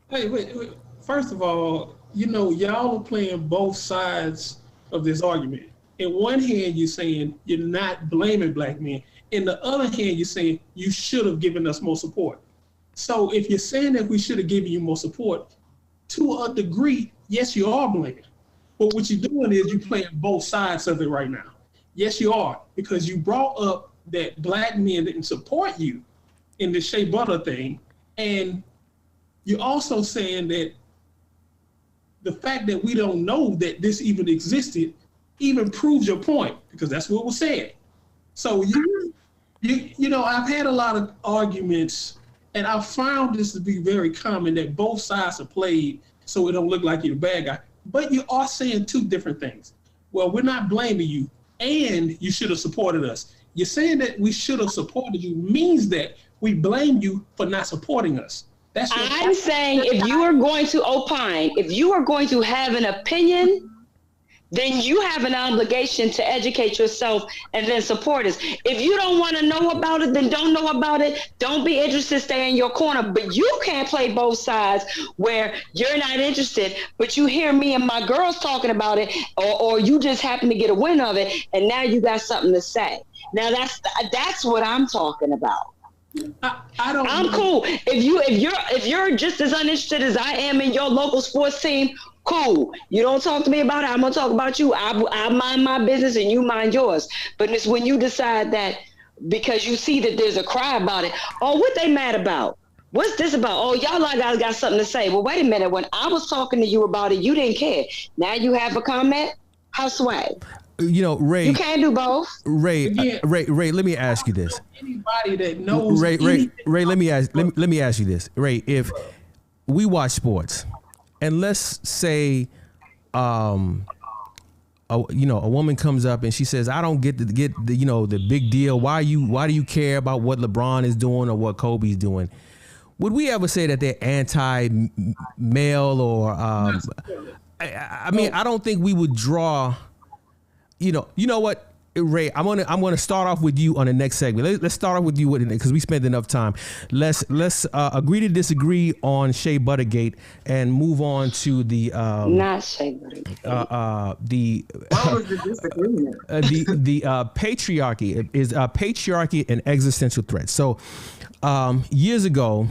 Hey, wait. First of all, y'all are playing both sides of this argument. In one hand, you're saying you're not blaming Black men. In the other hand, you're saying you should have given us more support. So if you're saying that we should have given you more support, to a degree, yes, you are blaming. But what you're doing is you're playing both sides of it right now. Yes, you are, because you brought up that Black men didn't support you in the shea butter thing. And you're also saying that the fact that we don't know that this even existed even proves your point, because that's what was said. So I've had a lot of arguments, and I found this to be very common, that both sides are played so it don't look like you're the bad guy. But you are saying two different things. Well, we're not blaming you, and you should have supported us. You're saying that we should have supported you means that we blame you for not supporting us. I'm saying if you are going to opine, if you are going to have an opinion, then you have an obligation to educate yourself and then support us. If you don't want to know about it, then don't know about it. Don't be interested, stay in your corner. But you can't play both sides where you're not interested, but you hear me and my girls talking about it, or you just happen to get a win of it, and now you got something to say. Now that's what I'm talking about. I'm cool. If you're just as uninterested as I am in your local sports team, cool. You don't talk to me about it, I'm gonna talk about you. I mind my business and you mind yours. But it's when you decide that because you see that there's a cry about it, oh, what they mad about? What's this about? Oh, y'all guys got something to say. Well, wait a minute. When I was talking to you about it, you didn't care. Now you have a comment? How swag? You know, Ray. You can't do both. Ray, Ray. Let me ask you this. Anybody that knows Ray, let me ask you this. Ray, if we watch sports, and let's say, a woman comes up and she says, "I don't get the the big deal. Why do you care about what LeBron is doing or what Kobe's doing?" Would we ever say that they're anti-male or? I mean, I don't think we would draw. You know what, Ray? I'm gonna start off with you on the next segment. Let's start off with you because we spent enough time. Let's agree to disagree on Shea Buttergate and move on to the not Shea Buttergate. What was the disagreement? the patriarchy is patriarchy and existential threat. So years ago,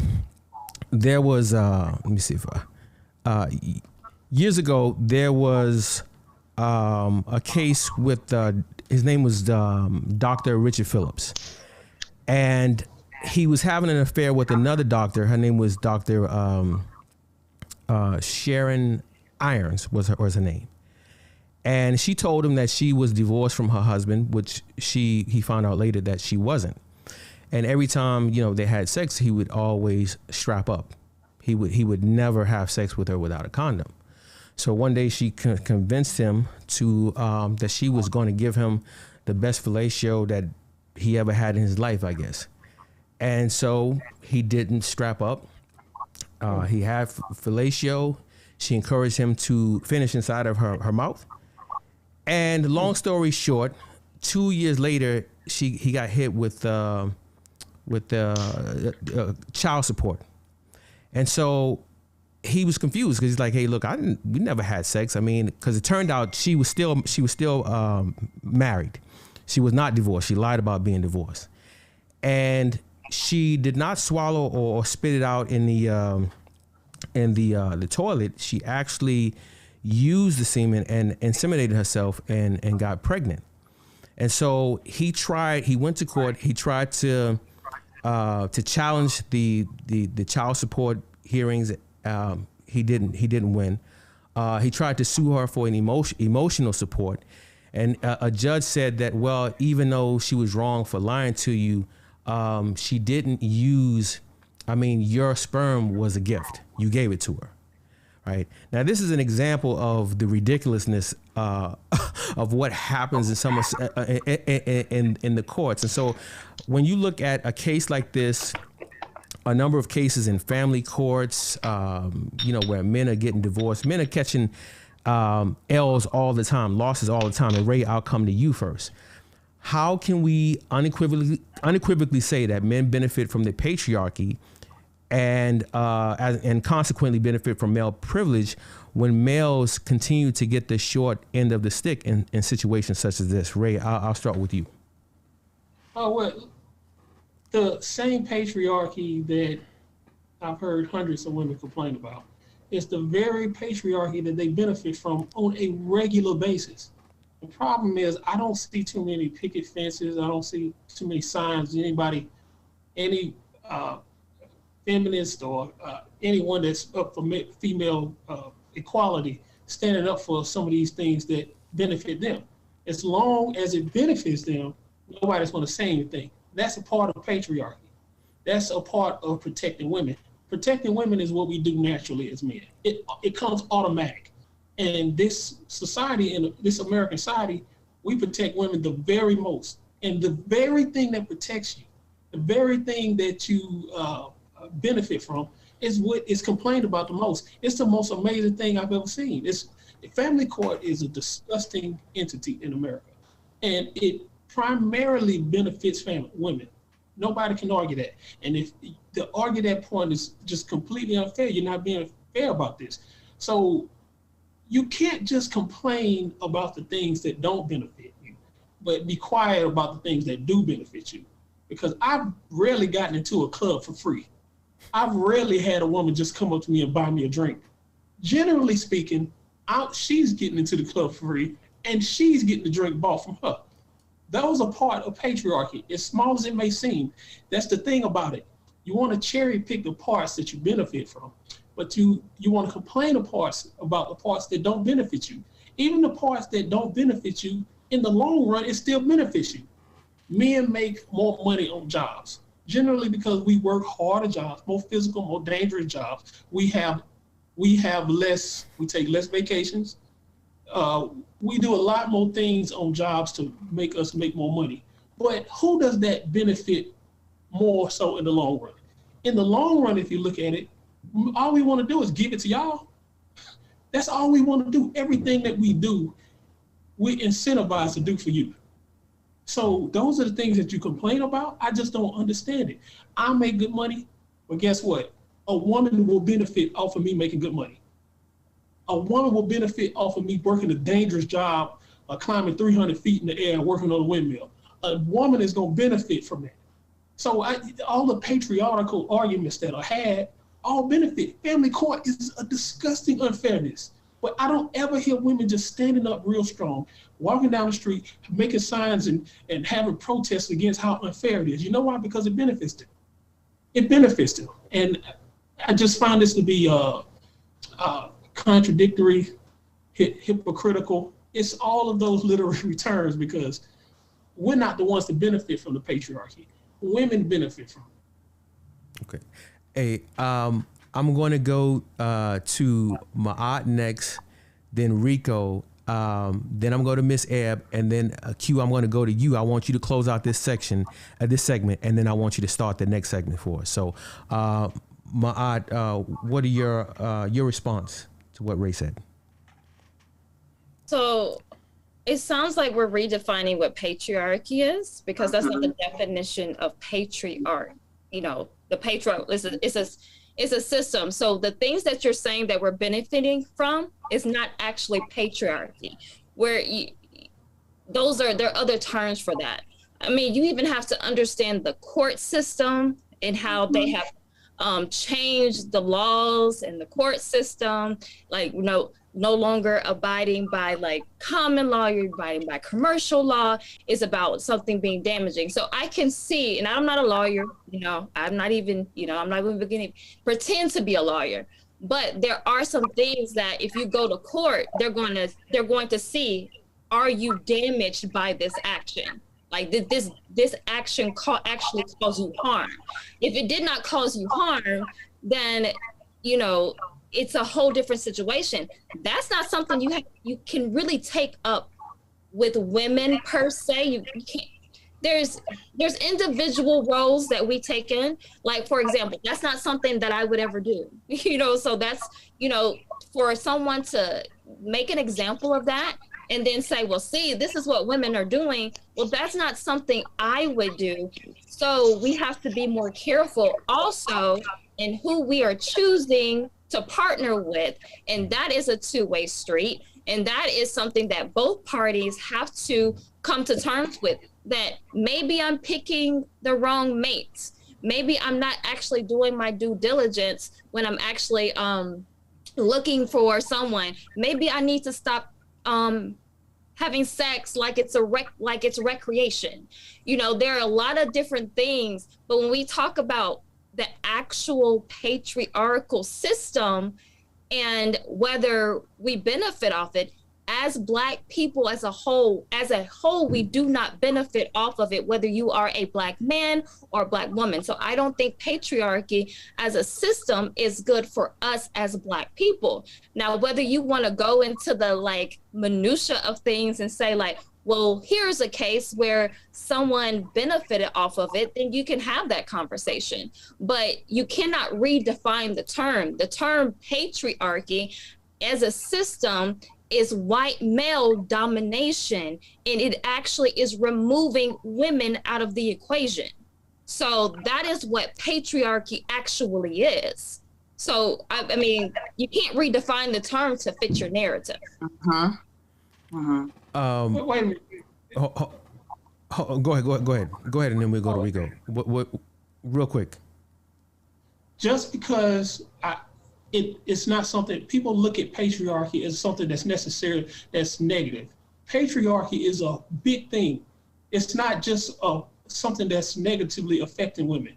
there was let me see if years ago there was a case with his name was Dr. Richard Phillips, and he was having an affair with another doctor. Her name was Dr. Sharon Irons was her name, and she told him that she was divorced from her husband, which he found out later that she wasn't. And every time they had sex, he would always strap up. He would never have sex with her without a condom. So one day she convinced him to that she was going to give him the best fellatio that he ever had in his life, I guess. And so he didn't strap up. He had fellatio. She encouraged him to finish inside of her mouth. And long story short, 2 years later, he got hit with child support. And so he was confused because he's like, "Hey, look, we never had sex. I mean, because it turned out she was still married. She was not divorced. She lied about being divorced, and she did not swallow or spit it out in the toilet. She actually used the semen and inseminated herself and got pregnant. And so he went to court. He tried to challenge the child support hearings. He didn't win. He tried to sue her for an emotional support, and a judge said that, well, even though she was wrong for lying to you, she didn't use. I mean, your sperm was a gift. You gave it to her, right? Now, this is an example of the ridiculousness of what happens in some in the courts. And so, when you look at a case like this, a number of cases in family courts, where men are getting divorced, men are catching L's all the time, losses all the time. And Ray, I'll come to you first. How can we unequivocally say that men benefit from the patriarchy and consequently benefit from male privilege when males continue to get the short end of the stick in situations such as this? Ray, I'll start with you. Oh, well, the same patriarchy that I've heard hundreds of women complain about is the very patriarchy that they benefit from on a regular basis. The problem is I don't see too many picket fences. I don't see too many signs. Any feminist or anyone that's up for female equality standing up for some of these things that benefit them. As long as it benefits them, nobody's going to say anything. That's a part of patriarchy. That's a part of protecting women. Protecting women is what we do naturally as men. It comes automatic. And this society, in this American society, we protect women the very most. And the very thing that protects you, the very thing that you benefit from, is what is complained about the most. It's the most amazing thing I've ever seen. Family court is a disgusting entity in America. And it primarily benefits women. Nobody can argue that. And if to argue that point is just completely unfair, you're not being fair about this. So you can't just complain about the things that don't benefit you, but be quiet about the things that do benefit you. Because I've rarely gotten into a club for free. I've rarely had a woman just come up to me and buy me a drink. Generally speaking, she's getting into the club for free and she's getting the drink bought from her. Those are part of patriarchy, as small as it may seem. That's the thing about it. You want to cherry pick the parts that you benefit from, but you want to complain about the parts that don't benefit you. Even the parts that don't benefit you, in the long run, it still benefits you. Men make more money on jobs, generally because we work harder jobs, more physical, more dangerous jobs. We take less vacations. We do a lot more things on jobs to make us make more money. But who does that benefit more so in the long run? In the long run, if you look at it, all we want to do is give it to y'all. That's all we want to do. Everything that we do, we incentivize to do for you. So those are the things that you complain about. I just don't understand it. I make good money, but guess what? A woman will benefit off of me making good money. A woman will benefit off of me working a dangerous job, climbing 300 feet in the air and working on a windmill. A woman is going to benefit from that. So all the patriarchal arguments that are had, all benefit. Family court is a disgusting unfairness. But I don't ever hear women just standing up real strong, walking down the street, making signs and having protests against how unfair it is. You know why? Because it benefits them. It benefits them. And I just find this to be contradictory, hypocritical. It's all of those literary terms because we're not the ones that benefit from the patriarchy. Women benefit from it. Okay. Hey, I'm going to go to Ma'at next, then Rico, then I'm going to Miss Ebb, and then Q, I'm going to go to you. I want you to close out this section, this segment, and then I want you to start the next segment for us. So, Ma'at, what are your response to what Ray said? So it sounds like we're redefining what patriarchy is, because that's not the definition of patriarch. You know, the patriarch is a system. So the things that you're saying that we're benefiting from is not actually patriarchy, where there are other terms for that. I mean, you even have to understand the court system and how they have changed the laws and the court system, like, you know, no longer abiding by like common law, you're abiding by commercial law. Is about something being damaging. So I can see, and I'm not a lawyer, you know, I'm not even beginning pretend to be a lawyer, but there are some things that if you go to court, they're going to see, are you damaged by this action? Like, did this action actually cause you harm? If it did not cause you harm, then, you know, it's a whole different situation. That's not something you can really take up with women per se. You can't. There's individual roles that we take in. Like, for example, that's not something that I would ever do. You know, so that's, you know, for someone to make an example of that and then say, well, see, this is what women are doing. Well, that's not something I would do. So we have to be more careful also in who we are choosing to partner with. And that is a two-way street. And that is something that both parties have to come to terms with, that maybe I'm picking the wrong mates. Maybe I'm not actually doing my due diligence when I'm actually looking for someone. Maybe I need to stop having sex like it's recreation. You know, there are a lot of different things, but when we talk about the actual patriarchal system and whether we benefit off it, as Black people as a whole, we do not benefit off of it, whether you are a Black man or a Black woman. So I don't think patriarchy as a system is good for us as Black people. Now, whether you want to go into the like minutia of things and say like, well, here's a case where someone benefited off of it, then you can have that conversation. But you cannot redefine the term. The term patriarchy as a system is white male domination, and it actually is removing women out of the equation. So that is what patriarchy actually is. So, I mean, you can't redefine the term to fit your narrative. Uh-huh. Uh-huh. Wait a minute. Go ahead, and then we'll go to Rico. What real quick. Just because it's not something, people look at patriarchy as something that's necessary, that's negative. Patriarchy is a big thing. It's not just something that's negatively affecting women.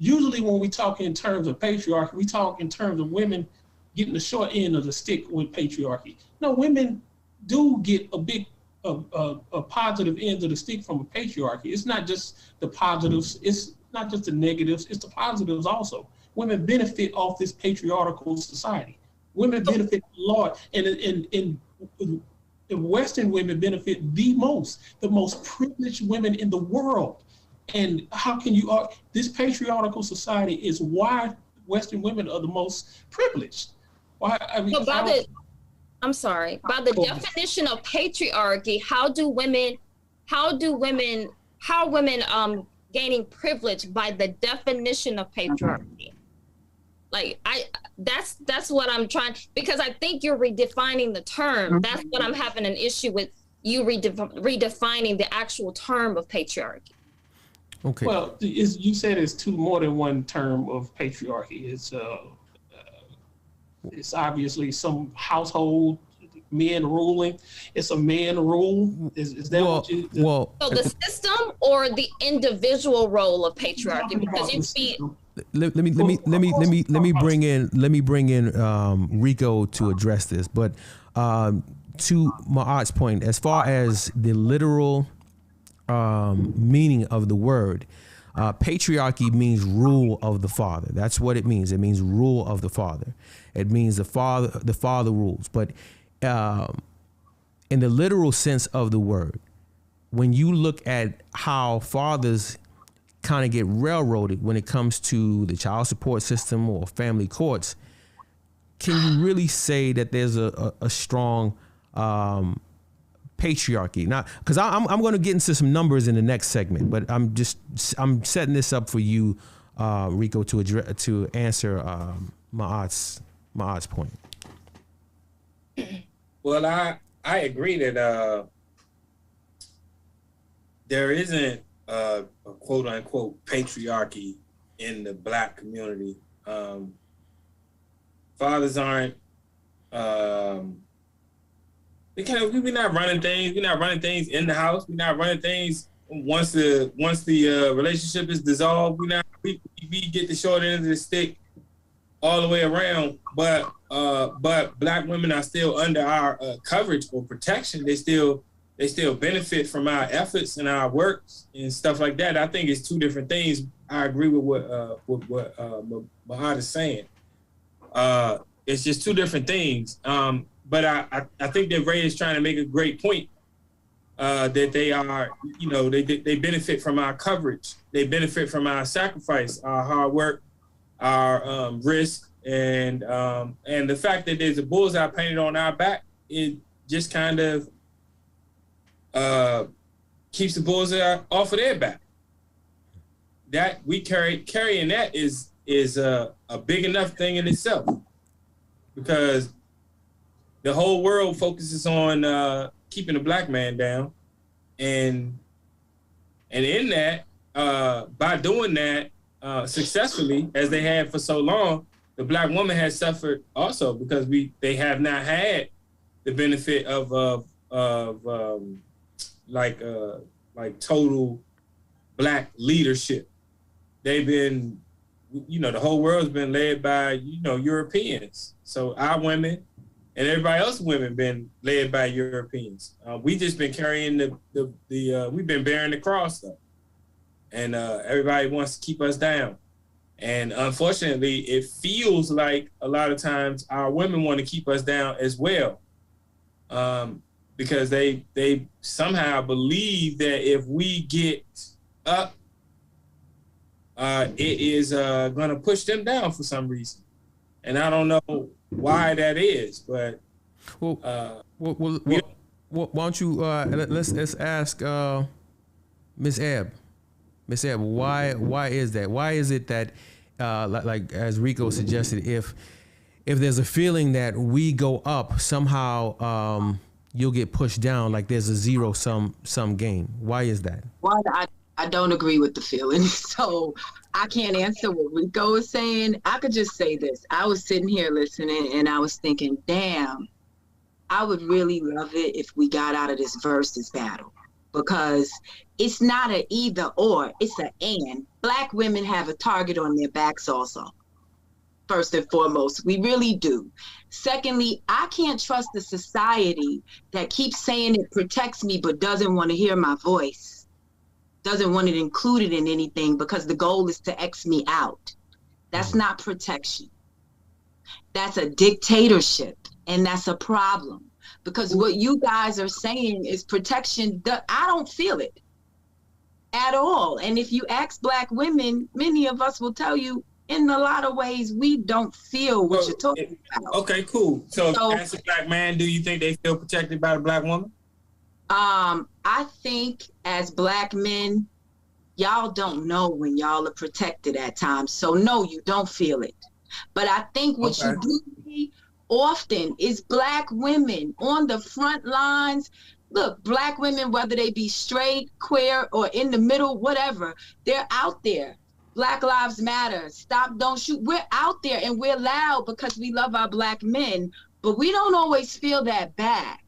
usually when we talk in terms of patriarchy, we talk in terms of women getting the short end of the stick with patriarchy. No, women do get a positive end of the stick from a patriarchy. It's not just the positives, it's not just the negatives, it's the positives also. Women benefit off this patriarchal society. Women benefit a lot, and Western women benefit the most privileged women in the world. And how can you argue? This patriarchal society is why Western women are the most privileged. Why? I mean, I'm sorry. By the definition of patriarchy, how are women gaining privilege by the definition of patriarchy? Like that's what I'm trying, because I think you're redefining the term. That's what I'm having an issue with, you redefining the actual term of patriarchy. Okay. Well, you said it's more than one term of patriarchy. It's obviously some household men ruling. It's a man rule. Is that what you? Well, so the system or the individual role of patriarchy? Because you see. Let me bring in Rico to address this. But to Ma'at's point, as far as the literal meaning of the word, patriarchy means rule of the father. That's what it means. It means rule of the father. It means the father rules. But in the literal sense of the word, when you look at how fathers kind of get railroaded when it comes to the child support system or family courts, can you really say that there's a strong patriarchy? Now, because I'm going to get into some numbers in the next segment, but I'm setting this up for you, Rico, to answer Ma'at's point. Well, I agree that there isn't a quote unquote patriarchy in the Black community. Fathers aren't. We're not running things. We're not running things in the house. We're not running things once the relationship is dissolved. We get the short end of the stick all the way around. But Black women are still under our coverage or protection. They still benefit from our efforts and our works and stuff like that. I think it's two different things. I agree with what Ma'at is saying. It's just two different things. But I think that Ray is trying to make a great point, that they are, they benefit from our coverage. They benefit from our sacrifice, our hard work, our risk, and the fact that there's a bullseye painted on our back, it just kind of keeps the bullseye off of their back. That we carrying that is a big enough thing in itself, because the whole world focuses on keeping the Black man down, and in that, by doing that successfully as they have for so long, the Black woman has suffered also, because they have not had the benefit of total Black leadership. They've been, the whole world's been led by Europeans. So our women and everybody else's women been led by Europeans. We just been carrying we've been bearing the cross though, and everybody wants to keep us down. And unfortunately, it feels like a lot of times our women want to keep us down as well, because they somehow believe that if we get up, it is going to push them down for some reason. And I don't know why that is, but why don't you let's ask Miss Ebb. Miss Ebb, why is that? Why is it that like as Rico suggested, if there's a feeling that we go up somehow, you'll get pushed down, like there's a zero sum game? Why is that? Well, I don't agree with the feeling, so I can't answer what Rico is saying. I could just say this. I was sitting here listening and I was thinking, damn, I would really love it if we got out of this versus battle. because it's not an either or, it's an and. Black women have a target on their backs also. First and foremost, we really do. Secondly, I can't trust the society that keeps saying it protects me but doesn't want to hear my voice, doesn't want it included in anything because the goal is to X me out. That's not protection. That's a dictatorship, and that's a problem. Because what you guys are saying is protection. I don't feel it at all. And if you ask Black women, many of us will tell you, in a lot of ways, we don't feel what you're talking about. Okay, cool. So as a Black man, do you think they feel protected by a Black woman? I think as Black men, y'all don't know when y'all are protected at times. So no, you don't feel it. But I think what you do see often is Black women on the front lines. Look, Black women, whether they be straight, queer, or in the middle, whatever, they're out there. Black Lives Matter, Stop, Don't Shoot. We're out there and we're loud because we love our Black men, but we don't always feel that back.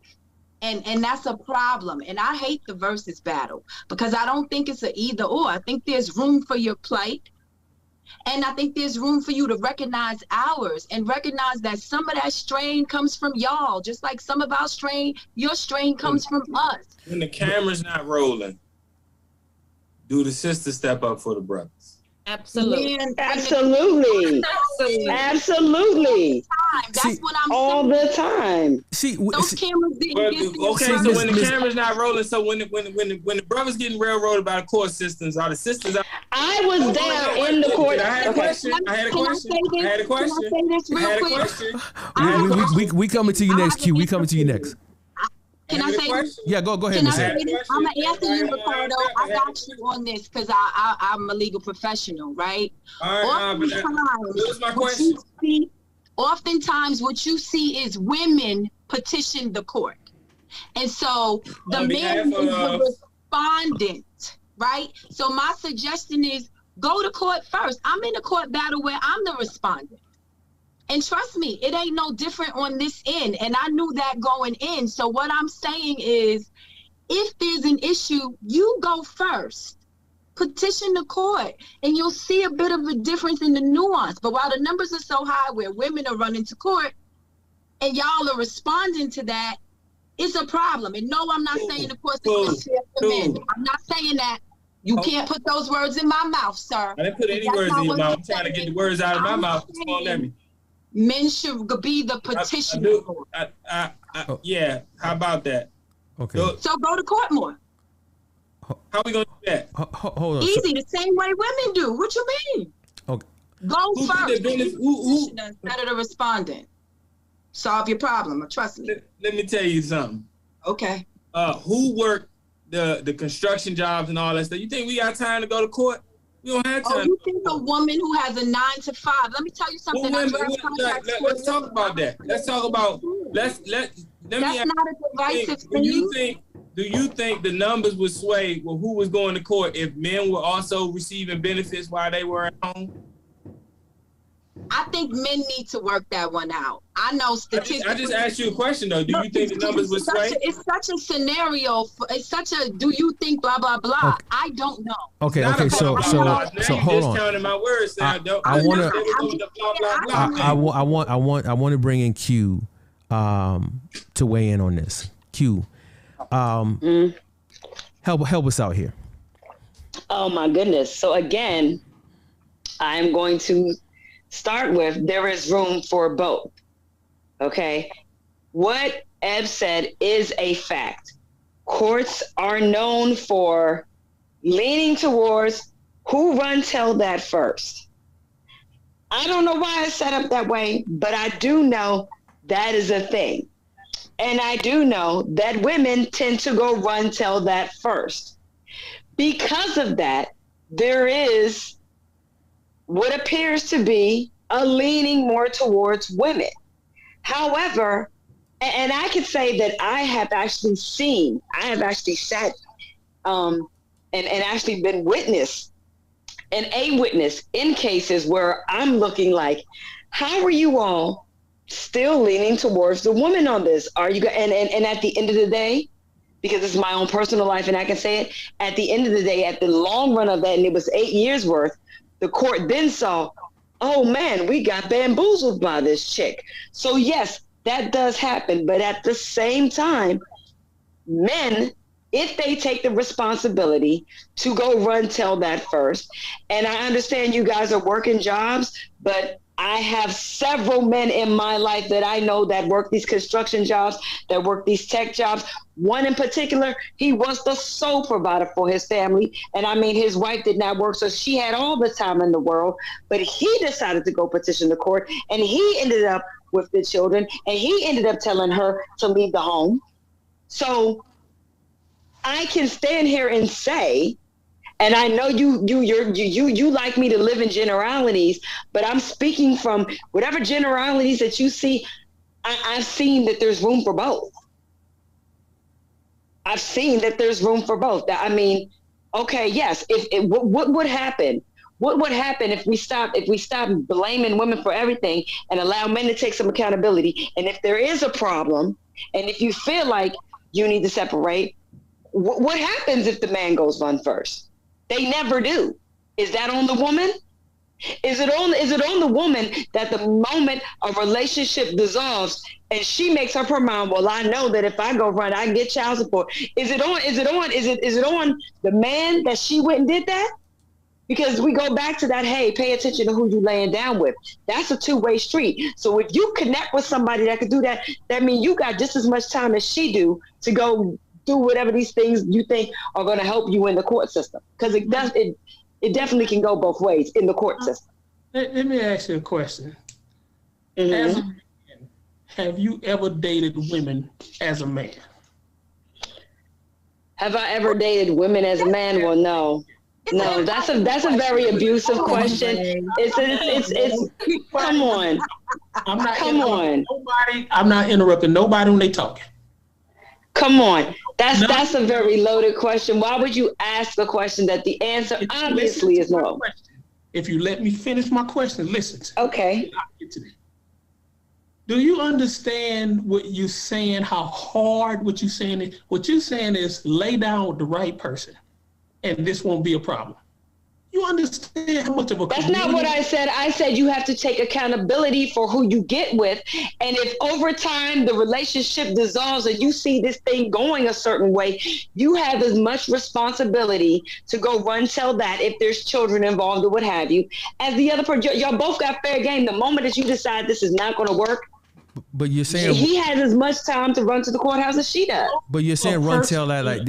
And that's a problem. And I hate the versus battle because I don't think it's an either or. I think there's room for your plight. And I think there's room for you to recognize ours and recognize that some of that strain comes from y'all, just like some of our strain, your strain comes from us. When the camera's not rolling, do the sisters step up for the brothers? Absolutely. Man, Absolutely. Absolutely. That's what I'm all saying. the time. Those cameras didn't get Okay, so when the camera's not rolling, so when the brothers getting railroaded by the court systems, are the sisters out? I was there in the court. I had a question. I had a question. We coming to you next, Q. We coming to you next. Can I say this? Yeah, go ahead, Can I Miss say Ed. this? I'm gonna answer you, Ricardo. I got you on this because I'm a legal professional, right? Oftentimes, what you see is women petition the court, and so the man is the respondent, right? So my suggestion is go to court first. I'm in a court battle where I'm the respondent. And trust me, it ain't no different on this end. And I knew that going in. So what I'm saying is, if there's an issue, you go first. Petition the court, and you'll see a bit of a difference in the nuance. But while the numbers are so high where women are running to court, and y'all are responding to that, it's a problem. And no, I'm not saying the court's for men. I'm not saying that. You can't put those words in my mouth, sir. I didn't put any words in your mouth. I'm trying to get the words out of my mouth. Come on, let me. Men should be the petitioner. Yeah, how about that? Okay. So go to court more. How we gonna do that? Hold on. Easy, the same way women do. What you mean? Okay. Go first. Instead of the respondent. Solve your problem. Trust me. Let me tell you something. Okay. Who worked the construction jobs and all that stuff? You think we got time to go to court? We don't have time. Oh, you think a woman who has a 9 to 5? Let me tell you something. Let's talk about that. Let's talk about. That's not a divisive thing. Do you think the numbers would sway with who was going to court if men were also receiving benefits while they were at home? I think men need to work that one out. I know statistics. I just asked you a question though. Do you think the numbers would sway? It's such a scenario. It's such a. Do you think blah blah blah? Okay. I don't know. Okay. So hold on. Discounting my words. I want to bring in Q, to weigh in on this. Q, help us out here. Oh my goodness. So again, I'm going to start with there is room for both. Okay. What Eb said is a fact. Courts are known for leaning towards who run tell that first. I don't know why it's set up that way, but I do know that is a thing. And I do know that women tend to go run tell that first. Because of that, there is what appears to be a leaning more towards women. However, and I could say that I have actually sat and actually been witness in cases where I'm looking like, how are you all still leaning towards the woman on this? Are you and at the end of the day, because it's my own personal life and I can say it, at the end of the day, at the long run of that, and it was 8 years worth, the court then saw, oh man, we got bamboozled by this chick. So yes, that does happen. But at the same time, men, if they take the responsibility to go run tell that first, and I understand you guys are working jobs, but I have several men in my life that I know that work these construction jobs, that work these tech jobs. One in particular, he was the sole provider for his family. And I mean, his wife did not work, so she had all the time in the world, but he decided to go petition the court, and he ended up with the children, and he ended up telling her to leave the home. So I can stand here and say, and I know you like me to live in generalities, but I'm speaking from whatever generalities that you see. I've seen that there's room for both. I've seen that there's room for both. I mean, okay, yes. What would happen? What would happen if we stop blaming women for everything and allow men to take some accountability? And if there is a problem, and if you feel like you need to separate, what happens if the man goes run first? They never do. Is that on the woman? Is it on the woman that the moment a relationship dissolves and she makes up her mind, well, I know that if I go run, I can get child support. Is it on the man that she went and did that? Because we go back to that, hey, pay attention to who you laying down with. That's a two-way street. So if you connect with somebody that could do that, that means you got just as much time as she do to go do whatever these things you think are going to help you in the court system. Because it definitely can go both ways in the court system. Let me ask you a question. Mm-hmm. As a man, have you ever dated women as a man? Have I ever dated women as a man? Well, no. No, that's a very abusive question. It's come on. I'm not interrupting nobody when they talking. Come on. That's a very loaded question. Why would you ask a question that the answer obviously is no? If you let me finish my question, listen. Okay. Do you understand what you're saying, how hard what you're saying is? What you're saying is lay down with the right person, and this won't be a problem. You understand how much of a... That's not what I said. I said you have to take accountability for who you get with. And if over time the relationship dissolves and you see this thing going a certain way, you have as much responsibility to go run tell that if there's children involved or what have you, as the other person. Y'all both got fair game. The moment that you decide this is not going to work, but you're saying he has as much time to run to the courthouse as she does. But you're saying run tell that like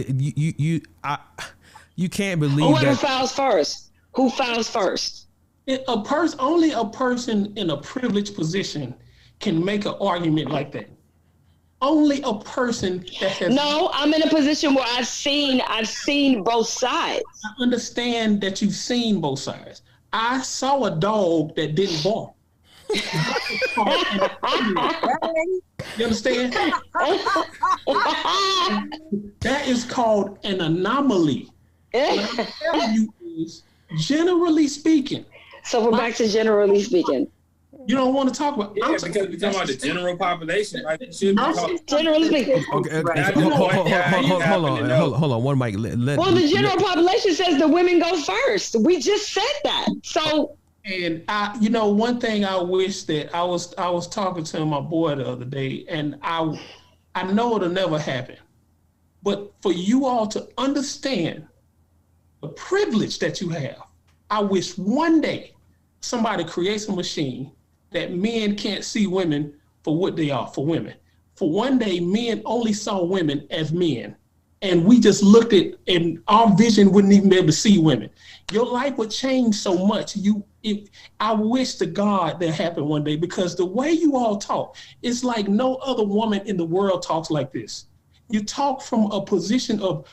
you can't believe whoever files first. Who files first? Only a person in a privileged position can make an argument like that. Only a person that has... No, I'm in a position where I've seen both sides. I understand that you've seen both sides. I saw a dog that didn't bark. You understand? That is called an anomaly. What I'm telling you is, generally speaking. So we're back to generally speaking. You don't want to talk about... Yeah, because we're talking about the general population. Right? Generally speaking. Okay, hold on. One mic. Well, the general population says the women go first. We just said that. So... And one thing I wish that I was talking to my boy the other day, and I know it'll never happen, but for you all to understand the privilege that you have, I wish one day somebody creates a machine that men can't see women for what they are, for women. For one day, men only saw women as men, and we just looked at, and our vision wouldn't even be able to see women. Your life would change so much. I wish to God that happened one day, because the way you all talk, it's like no other woman in the world talks like this. You talk from a position of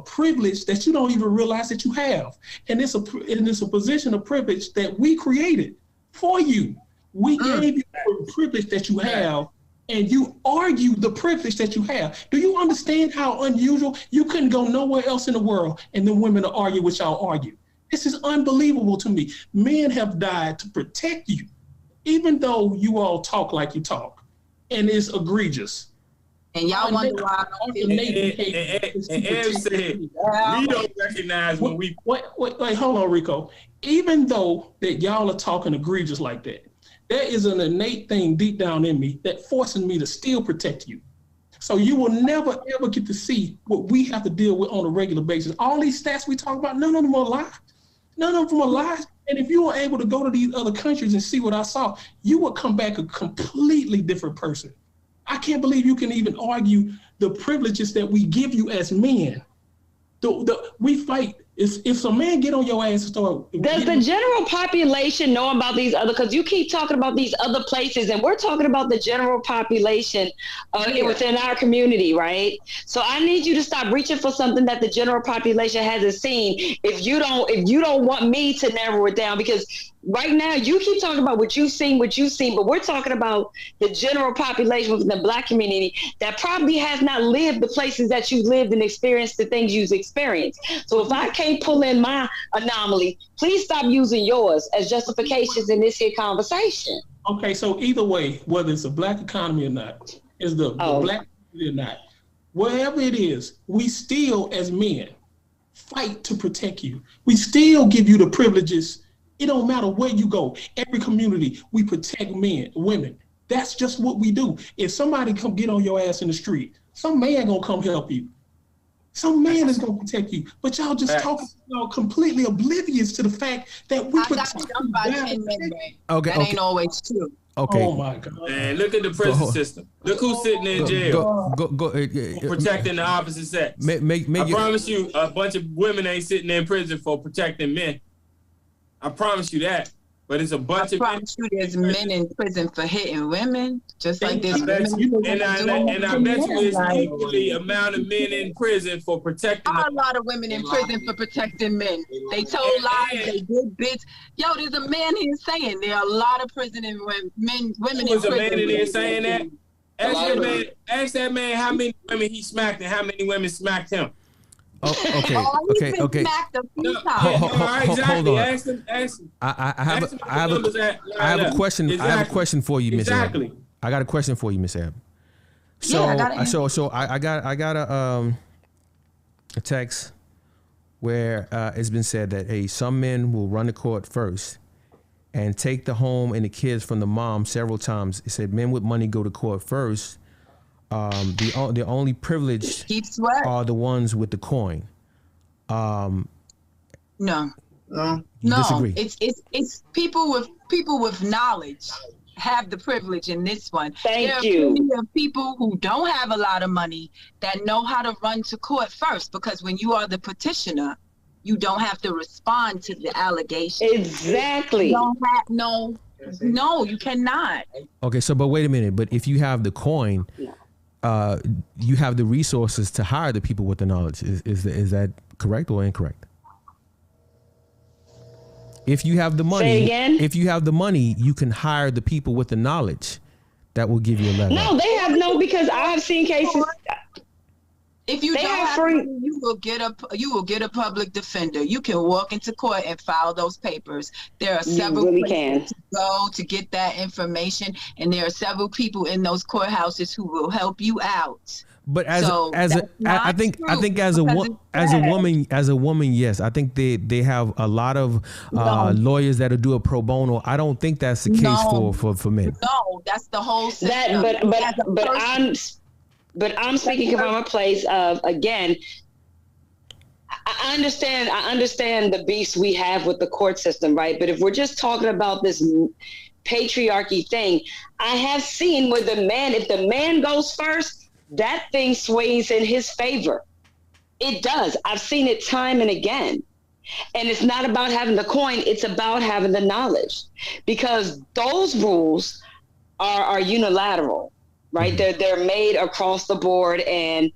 privilege that you don't even realize that you have. And it's a position of privilege that we created for you. We gave you the privilege that you have, and you argue the privilege that you have. Do you understand how unusual? You couldn't go nowhere else in the world and then women will argue what y'all argue. This is unbelievable to me. Men have died to protect you, even though you all talk like you talk, and it's egregious. And y'all wonder why I don't feel And Ev said, we don't recognize when we... Wait, hold on, Rico. Even though that y'all are talking egregious like that, there is an innate thing deep down in me that forces me to still protect you. So you will never, ever get to see what we have to deal with on a regular basis. All these stats we talk about, none of them are lies. None of them are lies. And if you were able to go to these other countries and see what I saw, you would come back a completely different person. I can't believe you can even argue the privileges that we give you as men. We fight. If some man get on your ass and start... Does the general population know about these other... Because you keep talking about these other places, and we're talking about the general population within our community, right? So I need you to stop reaching for something that the general population hasn't seen. If you don't want me to narrow it down, because right now you keep talking about what you've seen, but we're talking about the general population within the Black community that probably has not lived the places that you've lived and experienced the things you've experienced. So if I can't pull in my anomaly, please stop using yours as justifications in this here conversation. Okay, so either way, whether it's a Black economy or not, is the Black community or not, wherever it is, we still as men fight to protect you. We still give you the privileges. It don't matter where you go. Every community, we protect men, women. That's just what we do. If somebody come get on your ass in the street, some man gonna come help you. Some man is gonna protect you. But y'all just talking, completely oblivious to the fact that we protect you. Okay, that ain't always true. Okay. Oh my God. And look at the prison system. Look who's sitting in jail. Protecting the opposite sex. I promise you, a bunch of women ain't sitting in prison for protecting men. I promise you that. But it's a bunch of men. I promise you there's men in prison for hitting women, just like there's women. And I bet you it's equally amount of men in prison for protecting. There are a lot of women in prison for protecting men. They told lies, they did bits. Yo, there's a man here saying there are a lot of women in prison. There's a man in there saying that? Ask that man how many women he smacked and how many women smacked him. Okay. Hold on. Ask him. I have a question. Exactly. I have a question for you, Miss Ab. I got a question for you, Miss Ab. So I got a text where it's been said that some men will run the court first and take the home and the kids from the mom several times. It said men with money go to court first. The only privileged are the ones with the coin. No. Disagree. It's people with knowledge have the privilege in this one. There are plenty of people who don't have a lot of money that know how to run to court first, because when you are the petitioner, you don't have to respond to the allegations. Exactly. You don't have no, you cannot. Okay, but wait a minute. But if you have the coin, you have the resources to hire the people with the knowledge. Is that correct or incorrect? If you have the money, say again? If you have the money, you can hire the people with the knowledge that will give you a level. No, they have because I have seen cases. If you don't have money, you will get a public defender. You can walk into court and file those papers. There are several places to go to get that information, and there are several people in those courthouses who will help you out. But as a woman, yes, I think they have a lot of lawyers that'll do a pro bono. I don't think that's the case for men. No, that's the whole system. But I'm speaking from a place of, again, I understand the beast we have with the court system, right? But if we're just talking about this patriarchy thing, I have seen where if the man goes first, that thing sways in his favor. It does. I've seen it time and again. And it's not about having the coin, it's about having the knowledge. Because those rules are unilateral, right? Mm-hmm. They're made across the board, and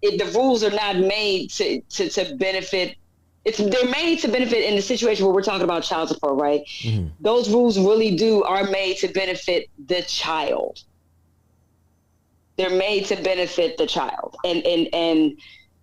the rules are not made to benefit. They're made to benefit in the situation where we're talking about child support, right? Mm-hmm. Those rules really are made to benefit the child. They're made to benefit the child. And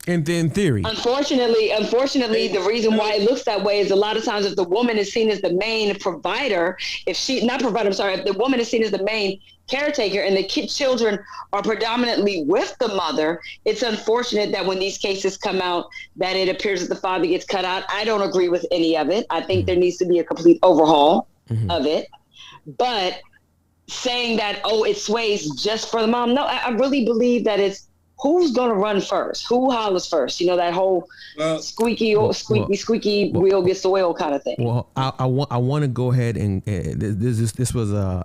In theory. Unfortunately, the reason why it looks that way is a lot of times if the woman is seen as the main provider, if the woman is seen as the main caretaker and the children are predominantly with the mother, it's unfortunate that when these cases come out that it appears that the father gets cut out. I don't agree with any of it. I think there needs to be a complete overhaul of it. But saying that, it sways just for the mom, no, I really believe that it's who's going to run first? Who hollers first? You know, that whole squeaky wheel gets the oil kind of thing. Well, I want to go ahead and this was a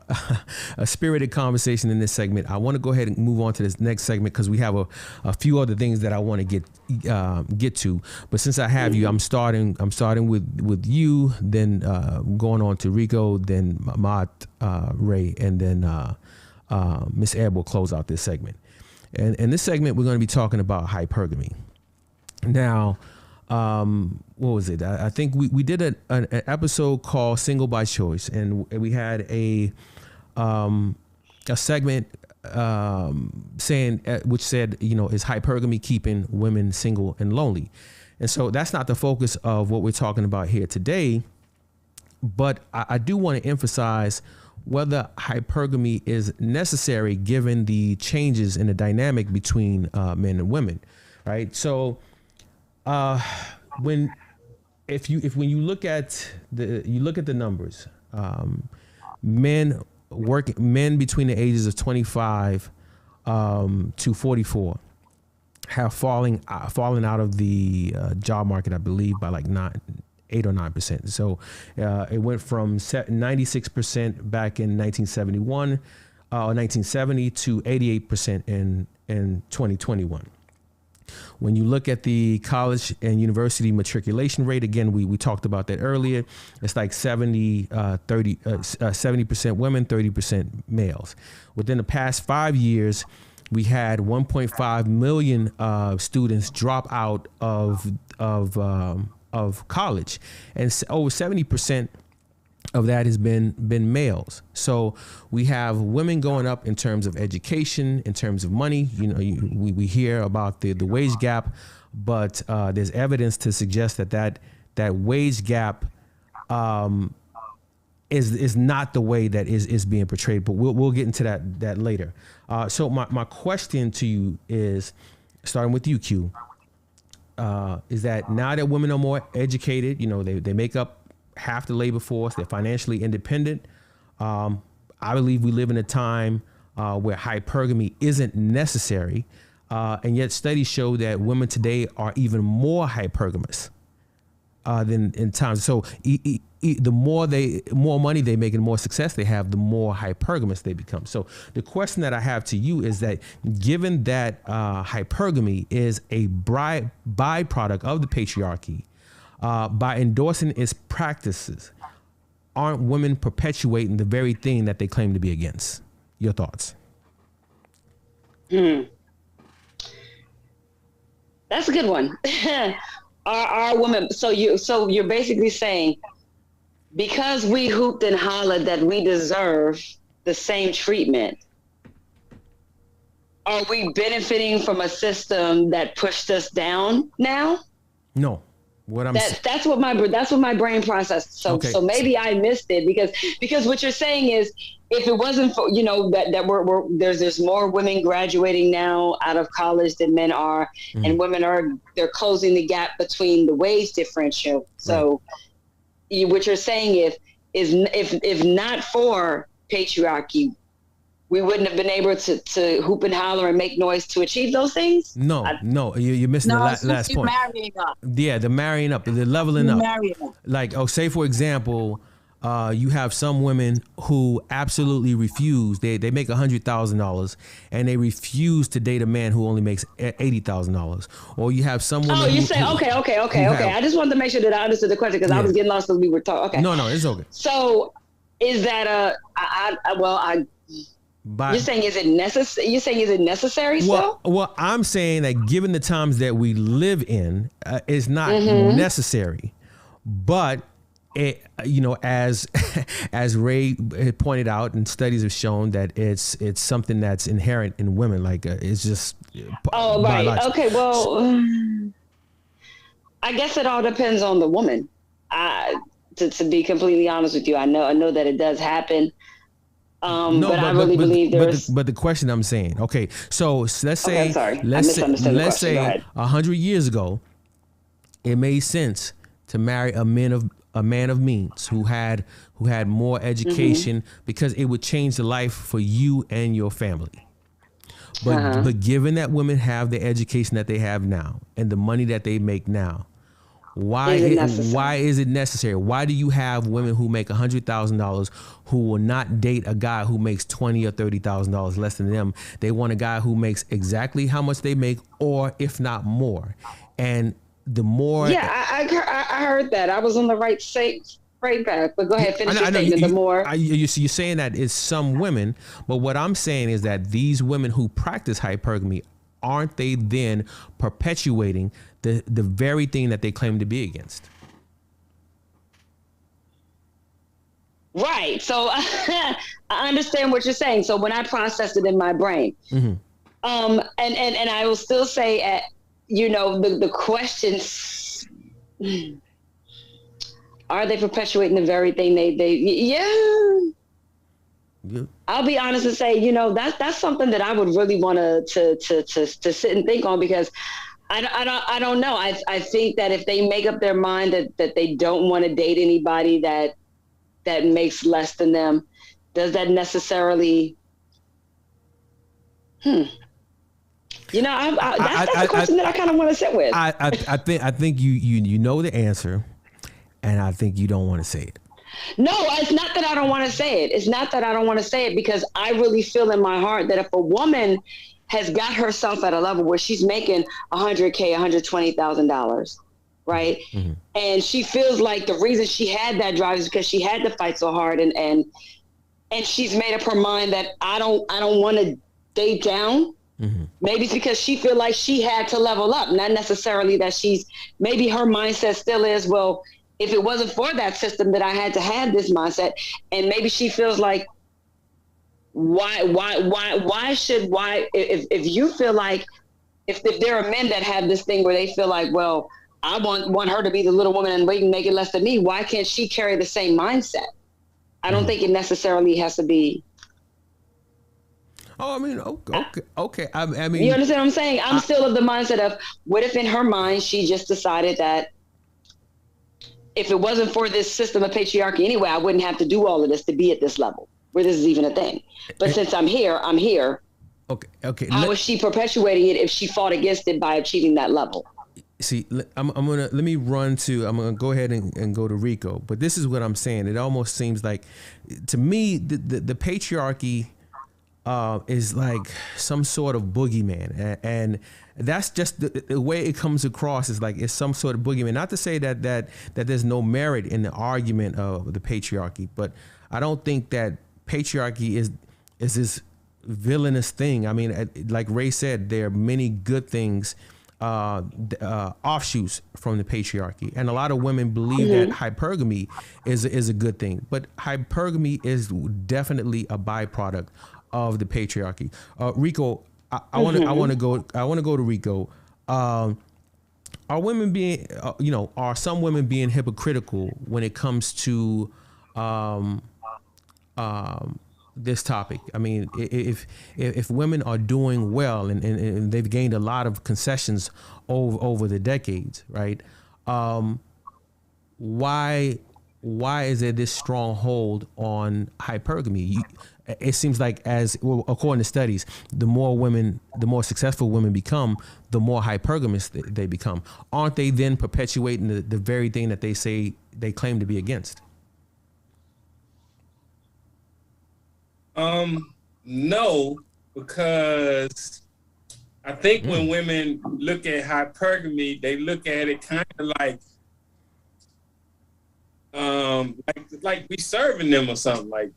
spirited conversation in this segment. I want to go ahead and move on to this next segment because we have a few other things that I want to get to. But since I have you, I'm starting with you, then going on to Rico, then Matt, Ray, and then Miss Ed will close out this segment. And in this segment, we're going to be talking about hypergamy. Now, what was it? I think we did an episode called Single by Choice, and we had a segment saying, which said, you know, is hypergamy keeping women single and lonely? And so that's not the focus of what we're talking about here today. But I do want to emphasize whether hypergamy is necessary given the changes in the dynamic between men and women, right? So when you look at the numbers, men between the ages of 25 to 44 have fallen out of the job market, I believe, by like 8 or 9%. So it went from 96% back in 1971 or 1970 to 88% in 2021. When you look at the college and university matriculation rate, again, we talked about that earlier. It's like 70% women, 30% males. Within the past 5 years, we had 1.5 million students drop out of college, and over 70% of that has been males. So we have women going up in terms of education, in terms of money. You know, we hear about the wage gap, but there's evidence to suggest that wage gap is not the way that is being portrayed. But we'll get into that later. So my question to you is, starting with you, Q. Is that now that women are more educated, you know, they make up half the labor force, they're financially independent. I believe we live in a time where hypergamy isn't necessary. And yet studies show that women today are even more hypergamous than in times. So the more money they make and more success they have, the more hypergamous they become. So the question that I have to you is that, given that hypergamy is a byproduct of the patriarchy, by endorsing its practices, aren't women perpetuating the very thing that they claim to be against? Your thoughts? That's a good one. Are women? So you're basically saying, because we hooped and hollered that we deserve the same treatment, are we benefiting from a system that pushed us down now? No. That's what my brain processed. So okay. So maybe I missed it because what you're saying is, if it wasn't for, you know, that there's more women graduating now out of college than men are, and women they're closing the gap between the wage differential. So what you're saying if not for patriarchy, we wouldn't have been able to hoop and holler and make noise to achieve those things? No, you're missing the last point. Marrying up. Yeah, the marrying up, the leveling up. Like, say for example, you have some women who absolutely refuse. They make $100,000 and they refuse to date a man who only makes $80,000. Or you have some women. Oh, you say okay. I just wanted to make sure that I understood the question because I was getting lost as we were talking. Okay. No, it's okay. So, is that you're saying is it necessary? You're saying is it necessary still? Well, I'm saying that given the times that we live in, it's not necessary. But as as Ray had pointed out, and studies have shown that it's something that's inherent in women. Like it's just oh right, biological. Okay, well, I guess it all depends on the woman. To be completely honest with you, I know that it does happen. But I really believe there's. But the question I'm saying, okay, so let's say, I'm sorry. let's say 100 years ago, it made sense to marry a man of means who had more education because it would change the life for you and your family. But given that women have the education that they have now and the money that they make now, why is it necessary? Why do you have women who make $100,000 who will not date a guy who makes $20,000 or $30,000 less than them? They want a guy who makes exactly how much they make, or if not more. And the more, I heard that. I was on the right path. But go ahead, finish your statement. The more you're saying that it's some women, but what I'm saying is that these women who practice hypergamy, aren't they then perpetuating the very thing that they claim to be against? Right. So I understand what you're saying. So when I processed it in my brain, and I will still say, the questions, are they perpetuating the very thing they I'll be honest and say, that's something that I would really want to sit and think on, because I don't know. I think that if they make up their mind that they don't want to date anybody that makes less than them, does that necessarily? That's a question that I kind of want to sit with. I think you know the answer, and I think you don't want to say it. No, it's not that I don't want to say it. It's not that I don't want to say it, because I really feel in my heart that if a woman has got herself at a level where she's making $100,000, $120,000, right? Mm-hmm. And she feels like the reason she had that drive is because she had to fight so hard, and she's made up her mind that I don't want to date down. Mm-hmm. Maybe it's because she feel like she had to level up, not necessarily that maybe her mindset still is, well, if it wasn't for that system that I had to have this mindset, and maybe she feels like, if you feel like, if there are men that have this thing where they feel like, well, I want her to be the little woman and we can make it less than me, why can't she carry the same mindset? I don't think it necessarily has to be. Oh, I mean, okay. I mean, you understand what I'm saying? I'm still of the mindset of, what if in her mind she just decided that if it wasn't for this system of patriarchy anyway, I wouldn't have to do all of this to be at this level where this is even a thing. But since I'm here. Okay. How is she perpetuating it if she fought against it by achieving that level? See, I'm gonna go ahead and go to Rico. But this is what I'm saying. It almost seems like, to me, the patriarchy is like some sort of boogeyman, and that's just the way it comes across, is like it's some sort of boogeyman. Not to say that there's no merit in the argument of the patriarchy, but I don't think that patriarchy is this villainous thing. I mean, like Ray said, there are many good things, offshoots from the patriarchy, and a lot of women believe that hypergamy is a good thing, but hypergamy is definitely a byproduct of the patriarchy. Rico, I want to go to Rico. Are women being, are some women being hypocritical when it comes to this topic? I mean, if women are doing well and they've gained a lot of concessions over the decades, right? Why is there this strong hold on hypergamy? It seems like, according to studies, the more successful women become, the more hypergamous they become. Aren't they then perpetuating the very thing that they say they claim to be against? No, because I think when women look at hypergamy, they look at it kind of like we serving them or something. Like,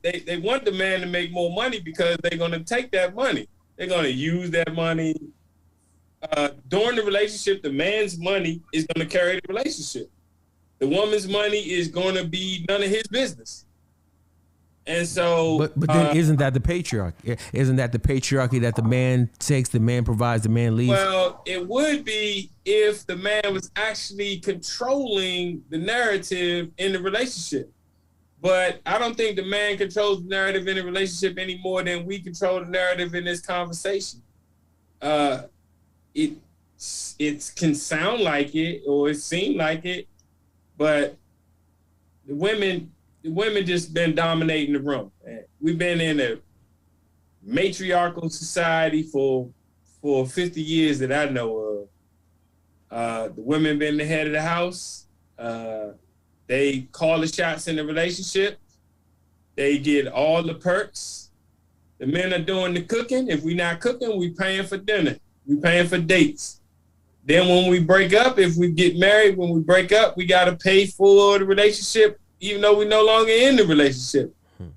they want the man to make more money because they're going to take that money. They're going to use that money. During the relationship, the man's money is going to carry the relationship. the woman's money is going to be none of his business. And so, but then isn't that the patriarchy? Isn't that the patriarchy that the man takes, the man provides, the man leaves? Well, it would be if the man was actually controlling the narrative in the relationship. But I don't think the man controls the narrative in a relationship any more than we control the narrative in this conversation. It can sound like it or it seem like it, but the women just been dominating the room. We've been in a matriarchal society for 50 years that I know of. The women been the head of the house. They call the shots in the relationship. They get all the perks. The men are doing the cooking. If we're not cooking, we paying for dinner. We paying for dates. Then when we break up, if we get married, when we break up, we got to pay for the relationship, even though we're no longer in the relationship,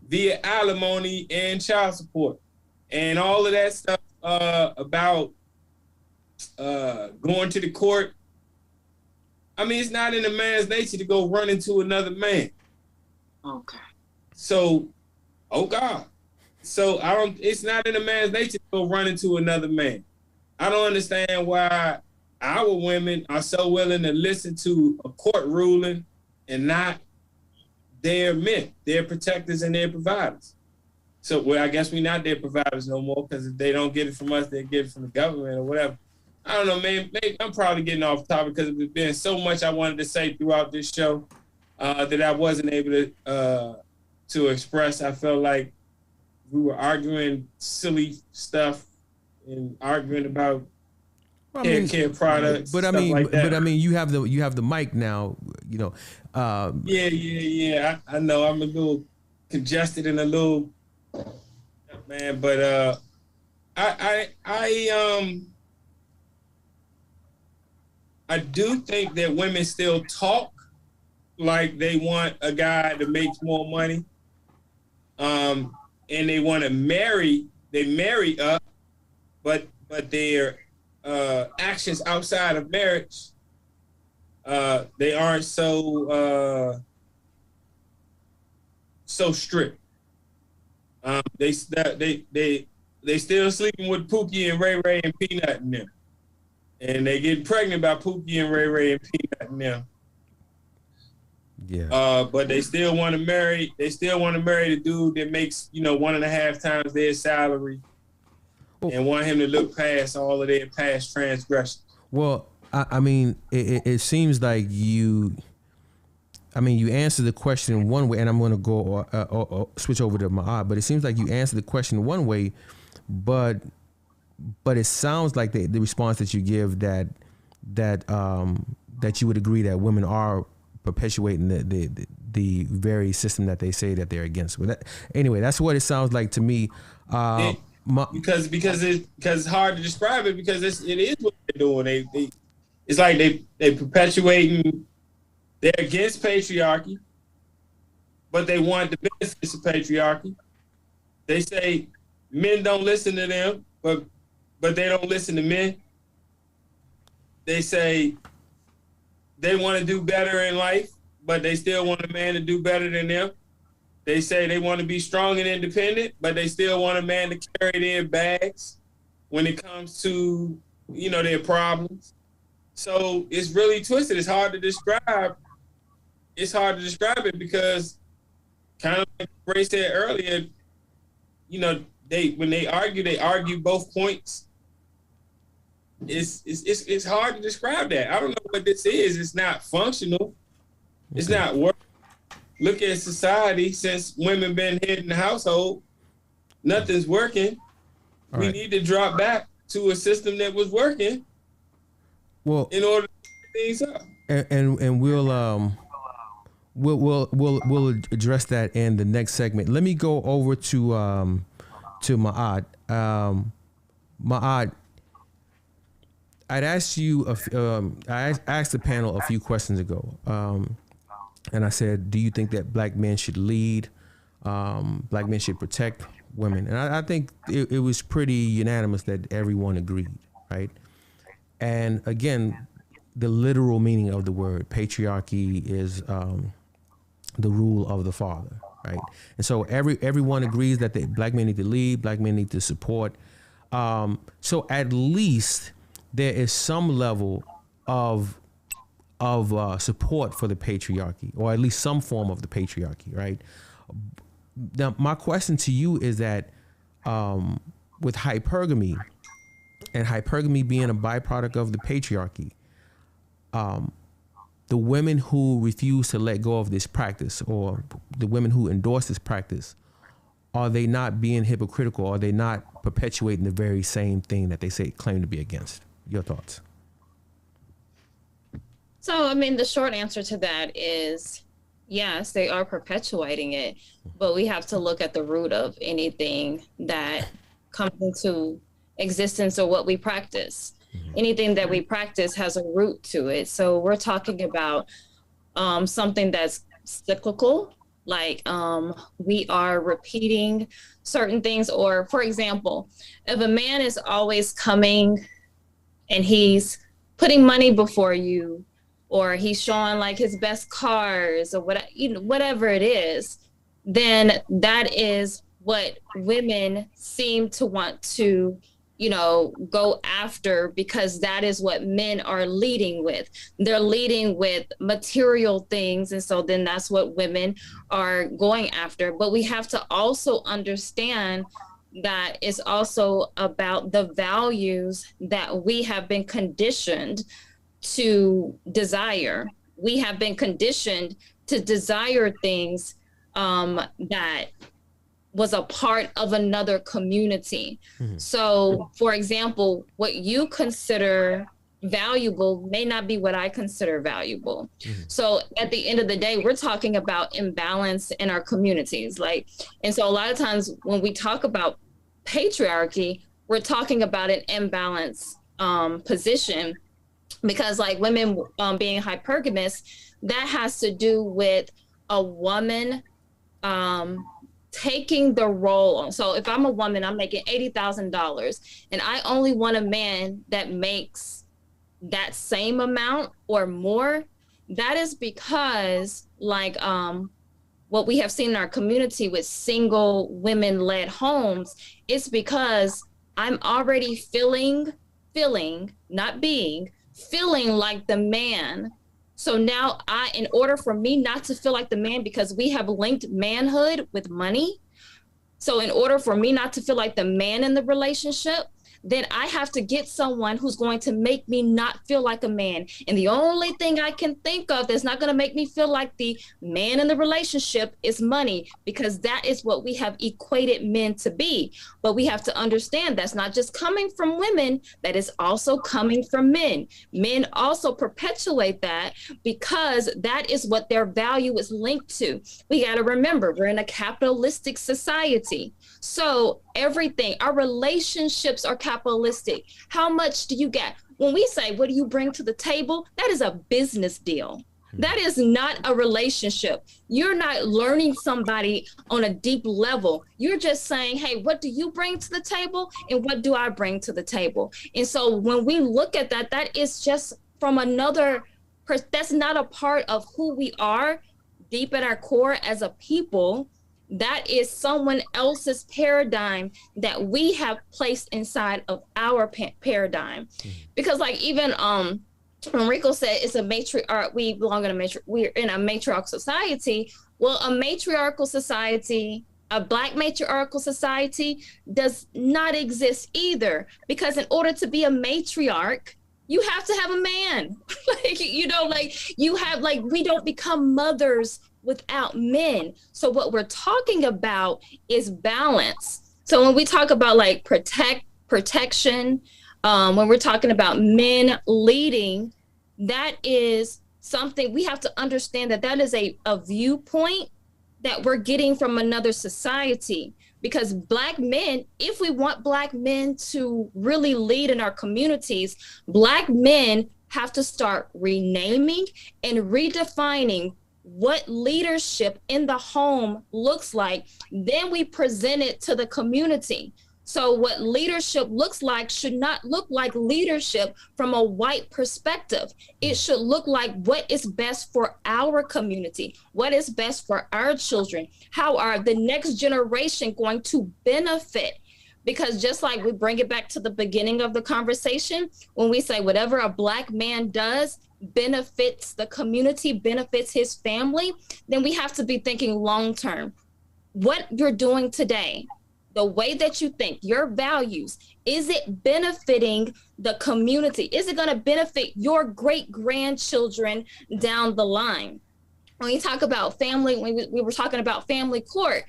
via alimony and child support. And all of that stuff about going to the court. I mean, it's not in a man's nature to go run into another man. Okay. So, oh God. So it's not in a man's nature to go run into another man. I don't understand why our women are so willing to listen to a court ruling and not their men, their protectors and their providers. So, well, I guess we're not their providers no more, because if they don't get it from us, they get it from the government or whatever. I don't know, man. Maybe I'm probably getting off topic because there's been so much I wanted to say throughout this show that I wasn't able to express. I felt like we were arguing silly stuff and arguing about care products. But I mean, like that. But I mean, you have the mic now. You know. Yeah. I know I'm a little congested and a little man, but I do think that women still talk like they want a guy that makes more money, and they want to marry. They marry up, but their actions outside of marriage, they aren't so strict. They still sleeping with Pookie and Ray Ray and Peanut and them. And they get pregnant by Pookie and Ray Ray and Peanut and them. Yeah. But they still want to marry. They still want to marry the dude that makes 1.5 times their salary, and want him to look past all of their past transgressions. Well, I mean, it seems like you answered the question one way, and I'm going to go switch over to Ma'at, but it seems like you answered the question one way, but it sounds like the response that you give that you would agree that women are perpetuating the very system that they say that they're against. But anyway, that's what it sounds like to me. Because it's hard to describe it, because it is what they're doing. It's like they perpetuating. They're against patriarchy, but they want the benefits of patriarchy. They say men don't listen to them, but they don't listen to men. They say they want to do better in life, but they still want a man to do better than them. They say they want to be strong and independent, but they still want a man to carry their bags when it comes to, their problems. So it's really twisted. It's hard to describe. It's hard to describe it because, kind of like Ray said earlier, when they argue both points. It's hard to describe that. I don't know what this is. It's not functional. It's not work. Look at society. Since women been head in the household, nothing's working. We need to drop back to a system that was working. Well, in order to get things up. And we'll address that in the next segment. Let me go over to Ma'at. Ma'at, I'd asked you. I asked the panel a few questions ago, and I said, "Do you think that black men should lead? Black men should protect women?" And I think it was pretty unanimous that everyone agreed, right? And again, the literal meaning of the word. Patriarchy is the rule of the father, right? And so everyone agrees that black men need to lead, black men need to support. So at least there is some level of support for the patriarchy, or at least some form of the patriarchy, right? Now, my question to you is that with hypergamy, and hypergamy being a byproduct of the patriarchy, the women who refuse to let go of this practice, or the women who endorse this practice, are they not being hypocritical? Are they not perpetuating the very same thing that they claim to be against? Your thoughts? So, I mean, the short answer to that is yes, they are perpetuating it, but we have to look at the root of anything that comes into existence or what we practice. Anything that we practice has a root to it. So we're talking about something that's cyclical, like we are repeating certain things. Or, for example, if a man is always coming and he's putting money before you, or he's showing like his best cars, or whatever it is, then that is what women seem to want to, go after, because that is what men are leading with. They're leading with material things. And so then that's what women are going after. But we have to also understand that it's also about the values that we have been conditioned to desire. We have been conditioned to desire things that was a part of another community. Mm-hmm. So, for example, what you consider valuable may not be what I consider valuable. Mm-hmm. So at the end of the day, we're talking about imbalance in our communities. And so a lot of times when we talk about patriarchy, we're talking about an imbalance position, because like women being hypergamous, that has to do with a woman taking the role. So if I'm a woman, I'm making $80,000 and I only want a man that makes that same amount or more. That is because what we have seen in our community with single women-led homes, it's because I'm already feeling like the man. So now in order for me not to feel like the man, because we have linked manhood with money. So in order for me not to feel like the man in the relationship, then I have to get someone who's going to make me not feel like a man. And the only thing I can think of that's not going to make me feel like the man in the relationship is money, because that is what we have equated men to be. But we have to understand that's not just coming from women, that is also coming from men. Men also perpetuate that because that is what their value is linked to. We got to remember, we're in a capitalistic society. So everything, our relationships are capitalistic. How much do you get? When we say, what do you bring to the table? That is a business deal. That is not a relationship. You're not learning somebody on a deep level. You're just saying, hey, what do you bring to the table? And what do I bring to the table? And so when we look at that, that is just from another, that's not a part of who we are deep at our core as a people. That is someone else's paradigm that we have placed inside of our paradigm. Because even when Rico said it's a matriarch, we belong in we're in a matriarchal society. Well, a matriarchal society, a Black matriarchal society does not exist either, because in order to be a matriarch, you have to have a man. We don't become mothers without men. So what we're talking about is balance. So when we talk about protection, when we're talking about men leading, that is something we have to understand, that is a viewpoint that we're getting from another society. Because Black men, if we want Black men to really lead in our communities, Black men have to start renaming and redefining what leadership in the home looks like. Then we present it to the community. So what leadership looks like should not look like leadership from a white perspective. It should look like what is best for our community, what is best for our children, how are the next generation going to benefit? Because just like we bring it back to the beginning of the conversation, when we say whatever a Black man does benefits the community, benefits his family, then we have to be thinking long term. What you're doing today, the way that you think, your values, is it benefiting the community? Is it going to benefit your great grandchildren down the line? When you talk about family, when we were talking about family court,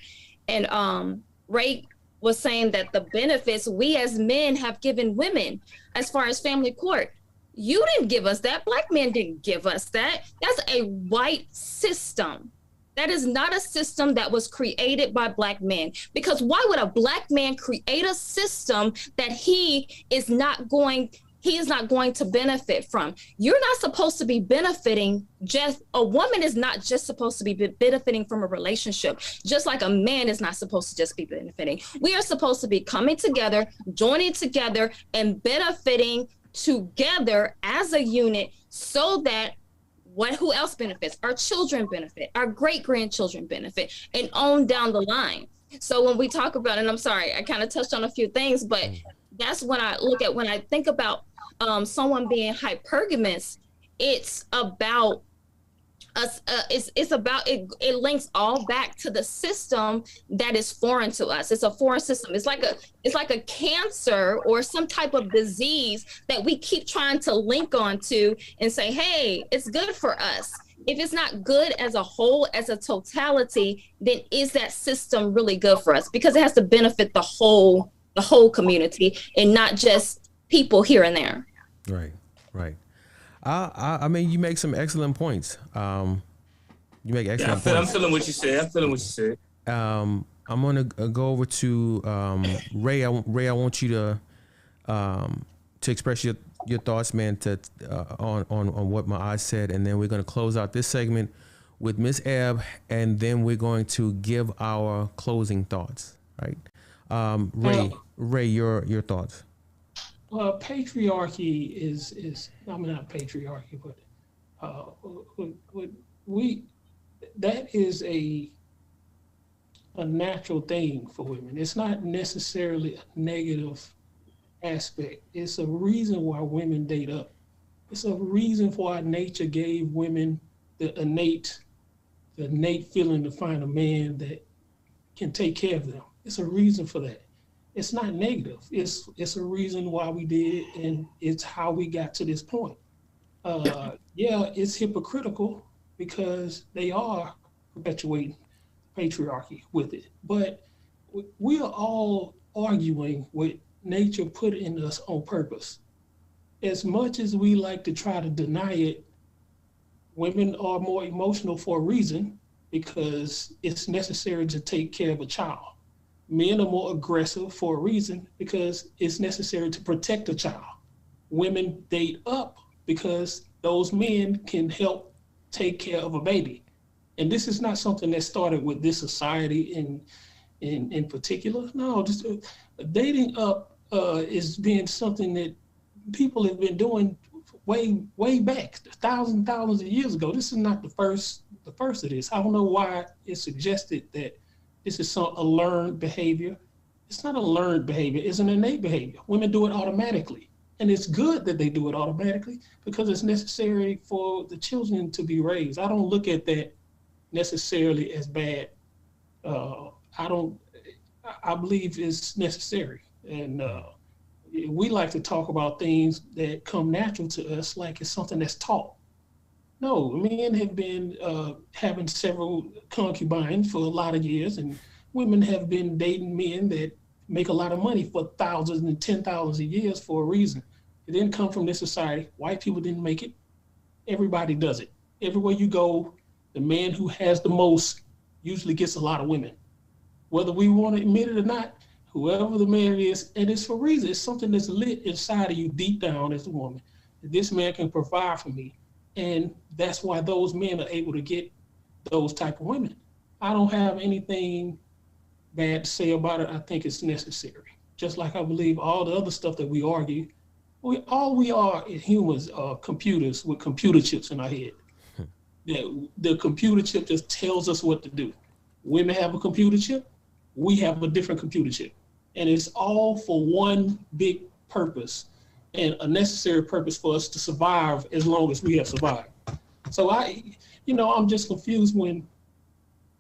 and Ray was saying that the benefits we as men have given women as far as family court, you didn't give us that. Black men didn't give us that. That's a white system. That is not a system that was created by Black men. Because why would a Black man create a system that he is not going to benefit from? You're not supposed to be benefiting a woman is not just supposed to be benefiting from a relationship, just like a man is not supposed to just be benefiting. We are supposed to be coming together, joining together, and benefiting together as a unit so that who else benefits? Our children benefit, our great-grandchildren benefit, and on down the line. So when we talk about, and I'm sorry, I kind of touched on a few things, but that's when I look at, when I think about someone being hypergamous, it's about us, it links all back to the system that is foreign to us. It's a foreign system. It's like a cancer or some type of disease that we keep trying to link onto and say, hey, it's good for us. If it's not good as a whole, as a totality, then is that system really good for us? Because it has to benefit the whole community and not just people here and there. Right. I mean, you make some excellent points. You make excellent points. I'm feeling what you said. I'm gonna go over to Ray. Ray, I want you to express your thoughts, man, on what my eyes said, and then we're gonna close out this segment with Miss Ebb, and then we're going to give our closing thoughts. Right, Ray, your thoughts. Well, patriarchy is I mean, not patriarchy, but that is a natural thing for women. It's not necessarily a negative aspect. It's a reason why women date up. It's a reason why nature gave women the innate feeling to find a man that can take care of them. It's a reason for that. It's not negative. It's a reason why we did, and it's how we got to this point. Yeah, it's hypocritical because they are perpetuating patriarchy with it. But we are all arguing what nature put in us on purpose. As much as we like to try to deny it, women are more emotional for a reason, because it's necessary to take care of a child. Men are more aggressive for a reason, because it's necessary to protect a child. Women date up because those men can help take care of a baby. And this is not something that started with this society in particular. No, just dating up is being something that people have been doing way back, thousands of years ago. This is not the first of this. I don't know why it's suggested that this is a learned behavior. It's not a learned behavior, it's an innate behavior. Women do it automatically. And it's good that they do it automatically because it's necessary for the children to be raised. I don't look at that necessarily as bad. I believe it's necessary. And we like to talk about things that come natural to us like it's something that's taught. No, men have been having several concubines for a lot of years, and women have been dating men that make a lot of money for thousands and 10,000s of years for a reason. It didn't come from this society. White people didn't make it. Everybody does it. Everywhere you go, the man who has the most usually gets a lot of women. Whether we want to admit it or not, whoever the man is, and it's for a reason. It's something that's lit inside of you deep down as a woman. This man can provide for me. And that's why those men are able to get those type of women. I don't have anything bad to say about it. I think it's necessary. just like I believe all the other stuff that we argue. All we are as humans are computers with computer chips in our head. The computer chip just tells us what to do. Women have a computer chip. We have a different computer chip. And it's all for one big purpose and a necessary purpose for us to survive as long as we have survived. So I'm just confused when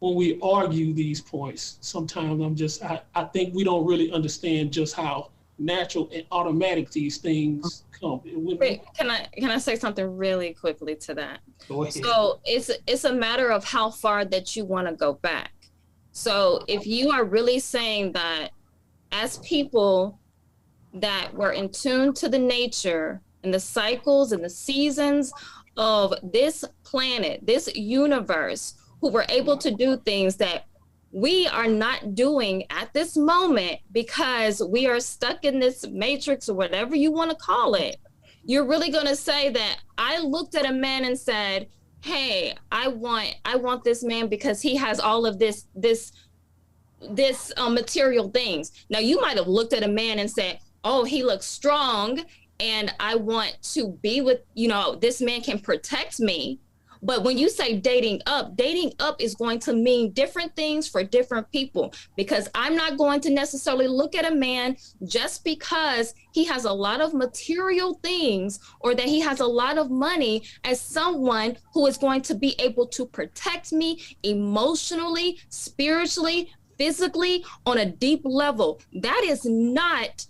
we argue these points. Sometimes I think we don't really understand just how natural and automatic these things come. Wait, can I say something really quickly to that? Go ahead. So it's a matter of how far that you want to go back. So if you are really saying that as people that were in tune to the nature and the cycles and the seasons of this planet, this universe, who were able to do things that we are not doing at this moment because we are stuck in this matrix or whatever you want to call it. You're really going to say that I looked at a man and said, hey, I want this man because he has all of this material things. Now you might have looked at a man and said, oh, he looks strong and I want to be with, this man can protect me. But when you say dating up is going to mean different things for different people, because I'm not going to necessarily look at a man just because he has a lot of material things or that he has a lot of money as someone who is going to be able to protect me emotionally, spiritually, physically on a deep level. That is not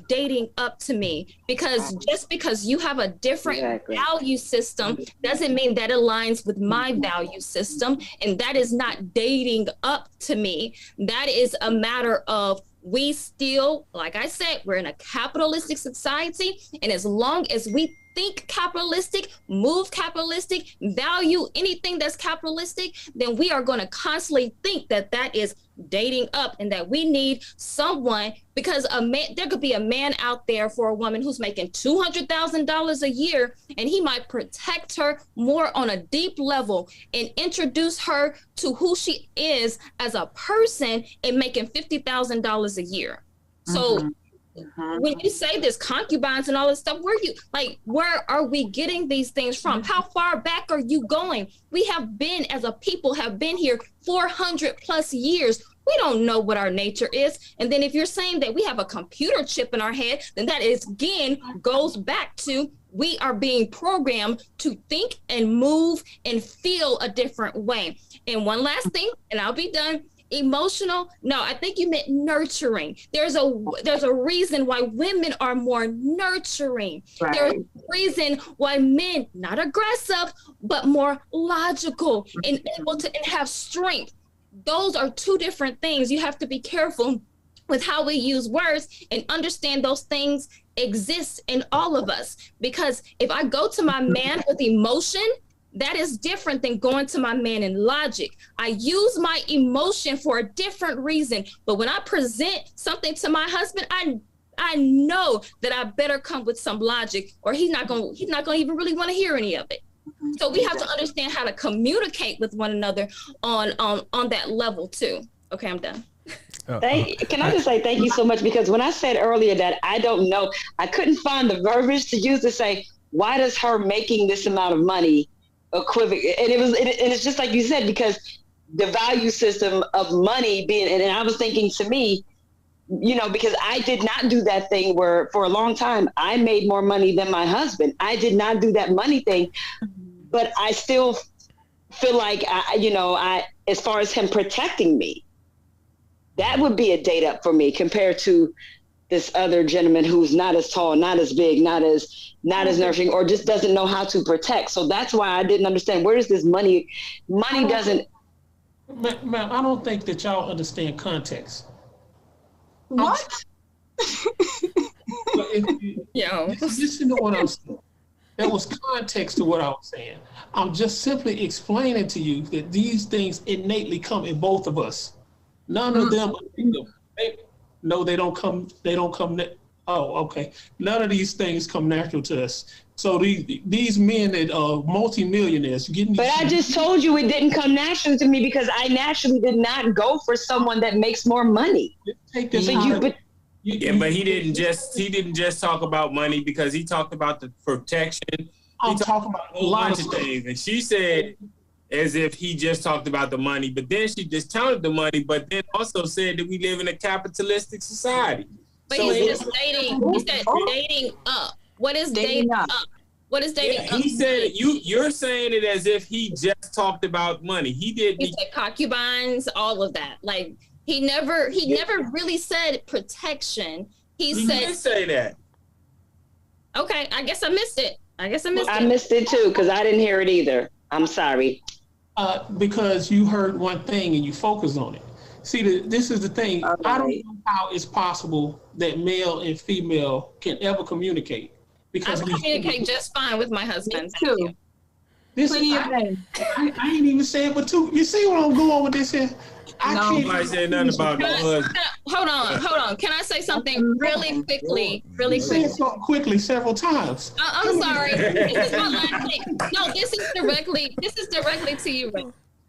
dating up to me, because just because you have a different value system doesn't mean that aligns with my value system, and that is not dating up to me. That is a matter of we still, like I said, we're in a capitalistic society, and as long as we think capitalistic, move capitalistic, value anything that's capitalistic, then we are going to constantly think that that is dating up and that we need someone, because there could be a man out there for a woman who's making $200,000 a year, and he might protect her more on a deep level and introduce her to who she is as a person and making $50,000 a year. So when you say this concubines and all this stuff, where are we getting these things from? How far back are you going? We have been, as a people, have been here 400 plus years. We don't know what our nature is. And then if you're saying that we have a computer chip in our head, then that is, again, goes back to we are being programmed to think and move and feel a different way. And one last thing, and I'll be done. Emotional? No, I think you meant nurturing. There's a reason why women are more nurturing. Right. There's a reason why men, not aggressive, but more logical and able to and have strength. Those are two different things. You have to be careful with how we use words and understand those things exist in all of us. Because if I go to my man with emotion, that is different than going to my man in logic. I use my emotion for a different reason. But when I present something to my husband, I know that I better come with some logic, or he's not going to even really want to hear any of it. So we have to understand how to communicate with one another on that level too. Okay, I'm done. Can I just say thank you so much? Because when I said earlier that I don't know, I couldn't find the verbiage to use to say, why does her making this amount of money equivalent? And it's just like you said, because the value system of money being, and I was thinking to me, because I did not do that thing where for a long time I made more money than my husband. I did not do that money thing, but I still feel like I as far as him protecting me, that would be a date up for me compared to this other gentleman who's not as tall, not as big, not as nurturing, or just doesn't know how to protect. So that's why I didn't understand, where does this money doesn't. Ma'am, I don't think that y'all understand context. What? Listen to what I'm saying. There was context to what I was saying. I'm just simply explaining to you that these things innately come in both of us. None of them. No, they don't come. Oh, okay. None of these things come natural to us. So these men that are multimillionaires, But I just told you it didn't come naturally to me because I naturally did not go for someone that makes more money. Yeah, but he didn't just talk about money, because he talked about the protection. I'm talking about a lot of things. And she said as if he just talked about the money, but then she discounted the money, but then also said that we live in a capitalistic society. But So he said dating. He said dating up. What is dating up? What is dating up? He said you're saying it as if he just talked about money. He didn't. He said concubines, all of that. Like he never really said protection. He said did say that. Okay, I guess I missed it. I missed it too, because I didn't hear it either. I'm sorry. Because you heard one thing and you focused on it. See, this is the thing. Right. I don't know how it's possible that male and female can ever communicate. Because I communicate just fine with my husband. Too. This is, I ain't even saying but two. You see where I'm going with this here? Nobody said nothing about no husband. Hold on. Can I say something really quickly? You said something quickly several times. I'm sorry. This is my last thing. No, this is directly to you, Rick.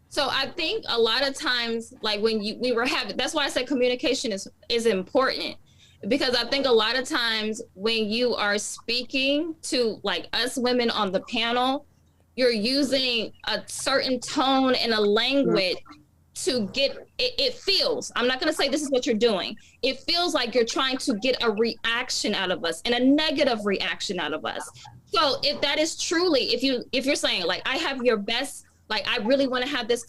So I think a lot of times, like when we were having, that's why I said communication is important. Because I think a lot of times when you are speaking to like us women on the panel, you're using a certain tone and a language to get, it feels, I'm not going to say this is what you're doing. It feels like you're trying to get a reaction out of us and a negative reaction out of us. So if that is truly, if you're saying like, I have your best, like, I really want to have this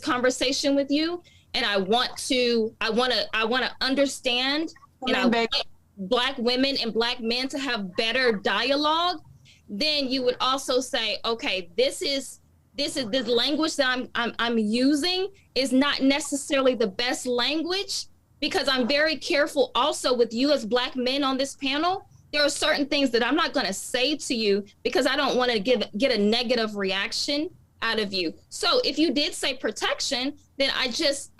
conversation with you. And I want to understand, and I want Black women and Black men to have better dialogue, then you would also say, okay, this language that I'm using is not necessarily the best language, because I'm very careful also with you as Black men on this panel. There are certain things that I'm not going to say to you because I don't want to get a negative reaction out of you. So if you did say protection, then I just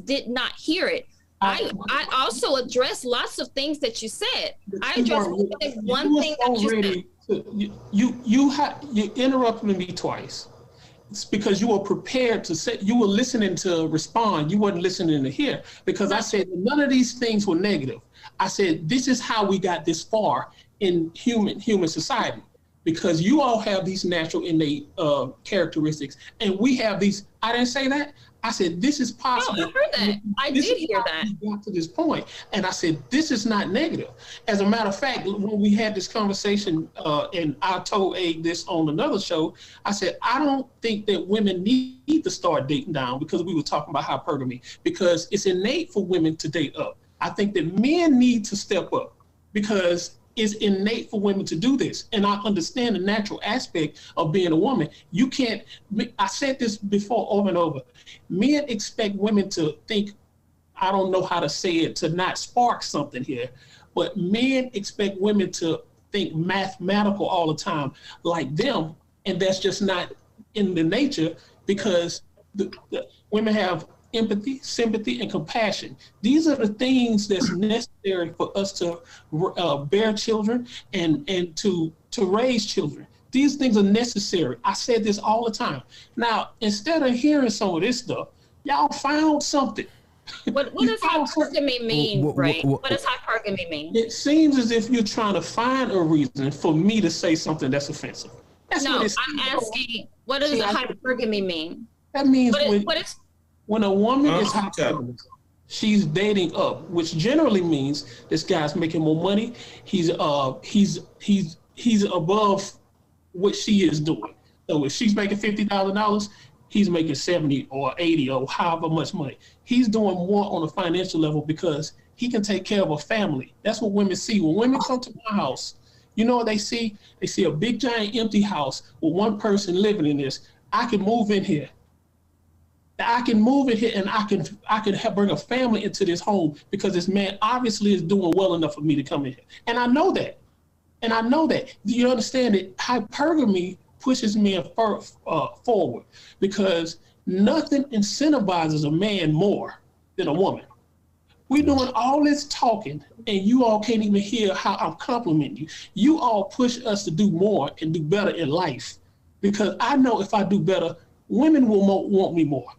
did not hear it. I also addressed lots of things that you said. I addressed one thing that you said. You interrupted me twice. It's because you were prepared to say, you were listening to respond. You wasn't listening to hear, because I said none of these things were negative. I said, this is how we got this far in human society, because you all have these natural innate characteristics, and we have these. I didn't say that. I said, this is possible. Oh, I heard that. I did hear that. We got to this point. And I said, this is not negative. As a matter of fact, when we had this conversation, and I told Abe this on another show, I said, I don't think that women need to start dating down, because we were talking about hypergamy, because it's innate for women to date up. I think that men need to step up, because it's innate for women to do this. And I understand the natural aspect of being a woman. You can't, I said this before over and over, men expect women to think, I don't know how to say it, to not spark something here, but men expect women to think mathematical all the time like them, and that's just not in the nature, because the women have empathy, sympathy, and compassion. These are the things that's necessary for us to bear children and to raise children. These things are necessary. I said this all the time. Now, instead of hearing some of this stuff, y'all found something. What does hypergamy mean, right? What does hypergamy mean? It seems as if you're trying to find a reason for me to say something that's offensive. That's no, I'm asking, what does hypergamy mean? That means when a woman is hypergamous, she's dating up, which generally means this guy's making more money. He's above what she is doing. So if she's making $50,000, he's making 70 or 80 or however much money. He's doing more on a financial level because he can take care of a family. That's what women see. When women come to my house, you know what they see? They see a big giant empty house with one person living in this. I can move in here. I can move in here, and I can bring a family into this home, because this man obviously is doing well enough for me to come in here. And I know that. Do you understand that hypergamy pushes men forward, because nothing incentivizes a man more than a woman. We're doing all this talking, and you all can't even hear how I'm complimenting you. You all push us to do more and do better in life, because I know if I do better, women will want me more.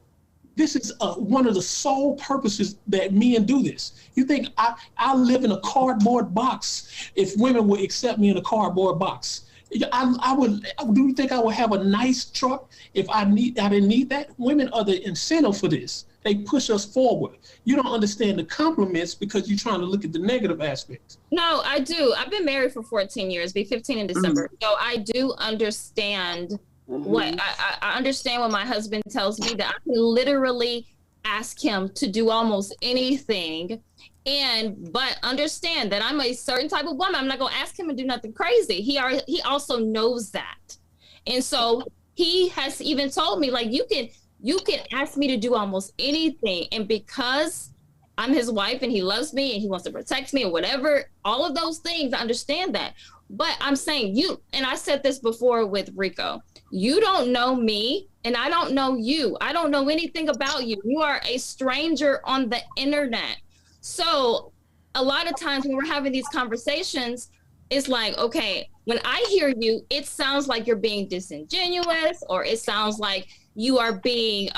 this is one of the sole purposes that men do this. You think I live in a cardboard box if women would accept me in a cardboard box? I would. Do you think I would have a nice truck if I didn't need that? Women are the incentive for this. They push us forward. You don't understand the compliments because you're trying to look at the negative aspects. No, I do. I've been married for 14 years, be 15 in December. So I do understand what I understand when my husband tells me that I can literally ask him to do almost anything. But understand that I'm a certain type of woman. I'm not going to ask him to do nothing crazy. He also knows that. And so he has even told me, like, you can ask me to do almost anything. And because I'm his wife and he loves me and he wants to protect me or whatever, all of those things, I understand that. But I'm saying and I said this before with Rico, you don't know me and I don't know you. I don't know anything about you. You are a stranger on the internet. So a lot of times when we're having these conversations, it's like, okay, when I hear you, it sounds like you're being disingenuous, or it sounds like you are being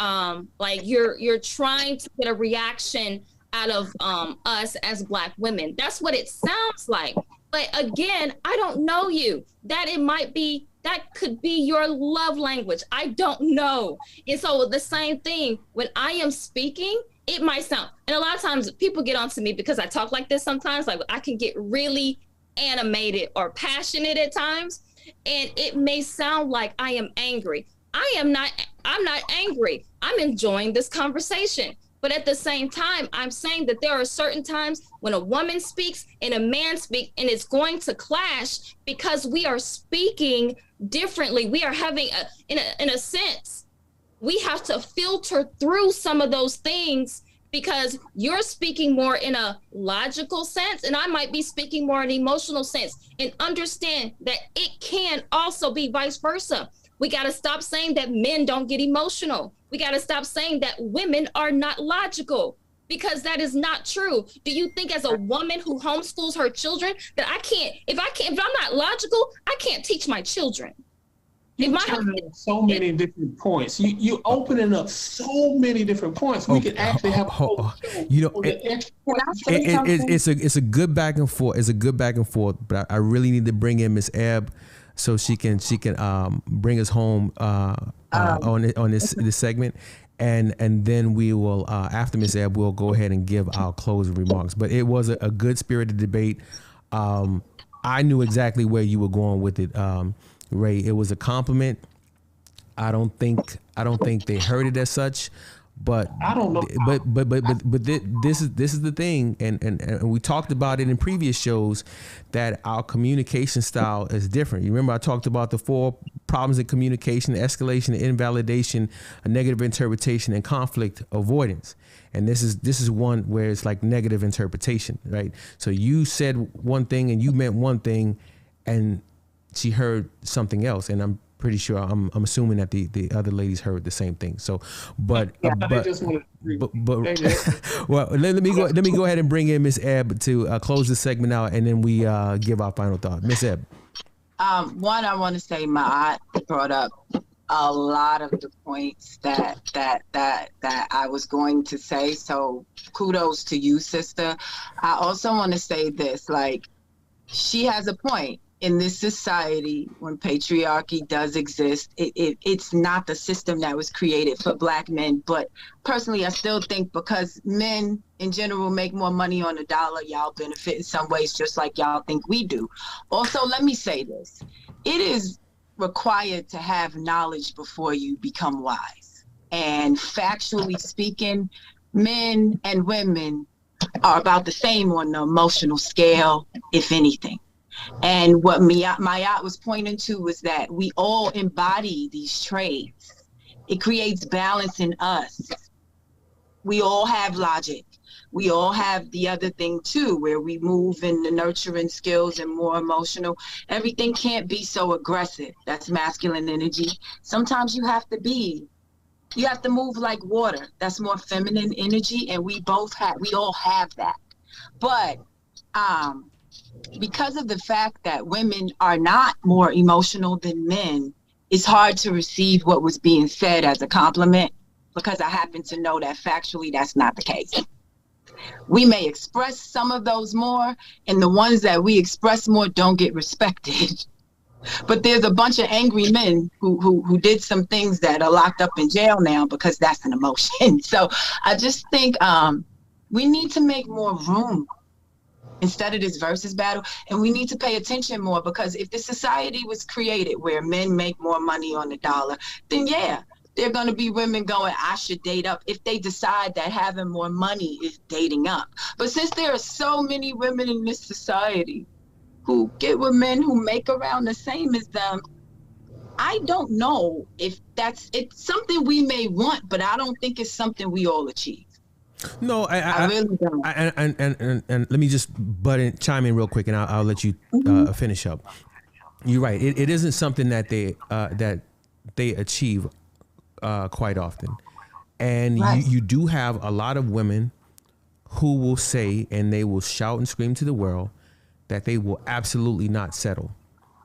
like you're trying to get a reaction out of us as Black women. That's what it sounds like. But again, I don't know you. That could be your love language. I don't know. And so the same thing, when I am speaking, it might sound, and a lot of times people get onto me because I talk like this sometimes, like I can get really animated or passionate at times, and it may sound like I am angry. I'm not angry. I'm enjoying this conversation. But at the same time, I'm saying that there are certain times when a woman speaks and a man speaks, and it's going to clash because we are speaking differently. We are having, in a sense, we have to filter through some of those things because you're speaking more in a logical sense and I might be speaking more in an emotional sense, and understand that it can also be vice versa. We got to stop saying that men don't get emotional. We got to stop saying that women are not logical, because that is not true. Do you think as a woman who homeschools her children that if I'm not logical, I can't teach my children? You turn so many different points. You opening up so many different points. We could actually have it's a good back and forth. It's a good back and forth. But I really need to bring in Miss Ebb so she can bring us home on this segment, and then we will after Miss Ebb we'll go ahead and give our closing remarks. But it was a good spirited debate. I knew exactly where you were going with it. Ray, it was a compliment. I don't think they heard it as such, but I don't know. But this is the thing, and we talked about it in previous shows that our communication style is different. You remember I talked about the 4 problems in communication: escalation, invalidation, a negative interpretation, and conflict avoidance. And this is one where it's like negative interpretation, right? So you said one thing and you meant one thing, and she heard something else, and I'm pretty sure I'm assuming that the other ladies heard the same thing. So, but well, let me go ahead and bring in Miss Ebb to close this segment out, and then we give our final thought. Miss Ebb. One, I want to say my aunt brought up a lot of the points that I was going to say. So kudos to you, sister. I also want to say this, like, she has a point. In this society, when patriarchy does exist, it's not the system that was created for Black men. But personally, I still think because men in general make more money on the dollar, y'all benefit in some ways just like y'all think we do. Also, let me say this. It is required to have knowledge before you become wise. And factually speaking, men and women are about the same on the emotional scale, if anything. And what Mayat was pointing to was that we all embody these traits. It creates balance in us. We all have logic. We all have the other thing too, where we move in the nurturing skills and more emotional. Everything can't be so aggressive. That's masculine energy. Sometimes you have to move like water. That's more feminine energy, and we all have that. But because of the fact that women are not more emotional than men, it's hard to receive what was being said as a compliment. because I happen to know that factually that's not the case. We may express some of those more, and the ones that we express more don't get respected. But there's a bunch of angry men who did some things that are locked up in jail now because that's an emotion. So I just think we need to make more room instead of this versus battle, and we need to pay attention more, because if the society was created where men make more money on the dollar, then yeah, there are going to be women going, I should date up, if they decide that having more money is dating up. But since there are so many women in this society who get with men who make around the same as them, I don't know if it's something we may want, but I don't think it's something we all achieve. No, I really don't. And let me just chime in real quick, and I'll let you finish up. You're right. It isn't something that they achieve quite often, and right. you do have a lot of women who will say, and they will shout and scream to the world, that they will absolutely not settle,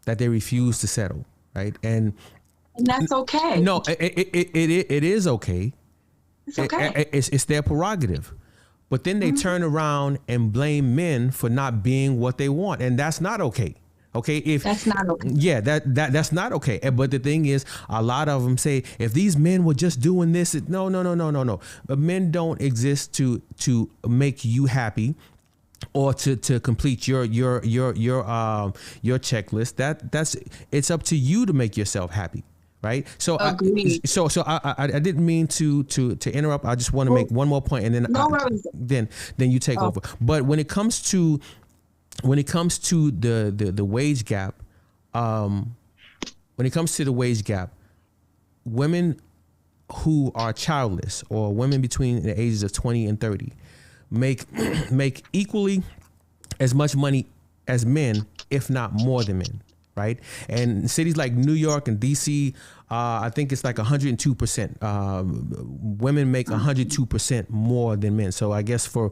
that they refuse to settle, right? And that's okay. No, it is okay. It's okay. It's their prerogative. But then they turn around and blame men for not being what they want. And that's not okay. Okay. That's not okay. Yeah, that's not okay. But the thing is, a lot of them say, if these men were just doing this, no. But men don't exist to make you happy or to complete your checklist. It's up to you to make yourself happy. Right. So I didn't mean to interrupt. I just want to make one more point, and then then you take over. But when it comes to the wage gap, women who are childless or women between the ages of 20 and 30 make equally as much money as men, if not more than men. Right. And cities like New York and DC, I think it's like 102%. Women make 102% more than men. So I guess for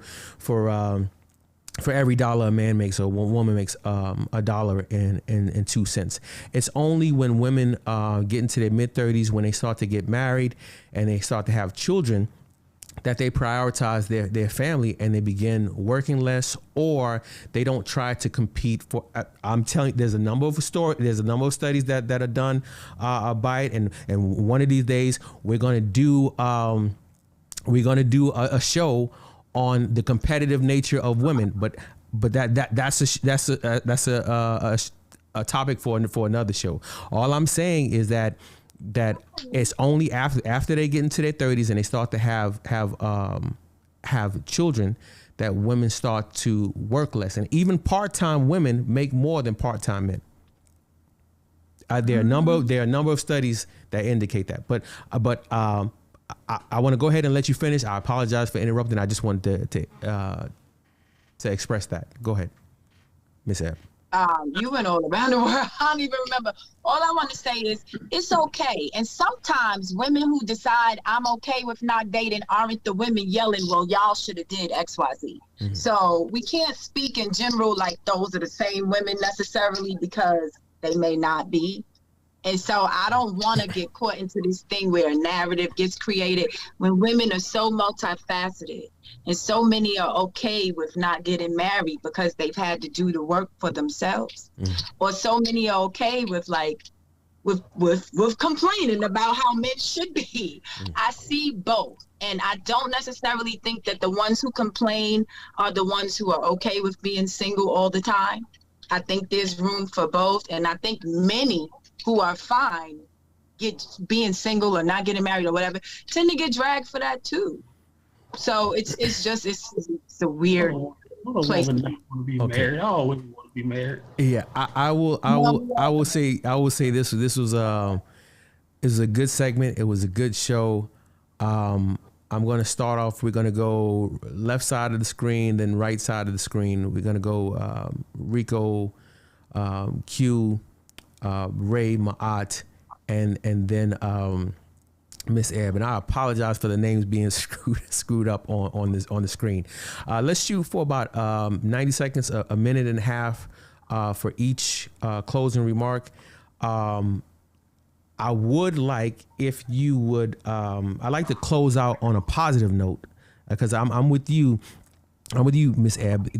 every dollar a man makes, a woman makes $1.02. It's only when women get into their mid-30s, when they start to get married and they start to have children, that they prioritize their family and they begin working less, or they don't try to compete for. I'm telling you, there's a number of studies that are done by it, and one of these days we're gonna do a show on the competitive nature of women, but that's a topic for another show. All I'm saying is that it's only after they get into their 30s and they start to have children that women start to work less, and even part-time women make more than part-time men. There are a number of studies that indicate that. But I want to go ahead and let you finish. I apologize for interrupting. I just wanted to express that. Go ahead, Miss Ebb. You went all around the world. I don't even remember. All I want to say is it's okay. And sometimes women who decide I'm okay with not dating aren't the women yelling, well, y'all should have did X, Y, Z. Mm-hmm. So we can't speak in general like those are the same women necessarily, because they may not be. And so I don't want to get caught into this thing where a narrative gets created when women are so multifaceted and so many are okay with not getting married because they've had to do the work for themselves. Or so many are okay with with complaining about how men should be. I see both. And I don't necessarily think that the ones who complain are the ones who are okay with being single all the time. I think there's room for both. And I think many who are fine being single or not getting married or whatever tend to get dragged for that too. So it's a weird place. Want to be married. All women want to be married. Yeah, I will say this was a good segment. It was a good show. I'm going to start off. We're going to go left side of the screen, then right side of the screen. We're going to go Rico, Q, Ray, Ma'at, and then Miss Ebb. And I apologize for the names being screwed up on the screen. Let's shoot for about 90 seconds, a minute and a half for each closing remark. I would like if you would. I'd like to close out on a positive note because I'm with you. I'm with you, Miss Ebb.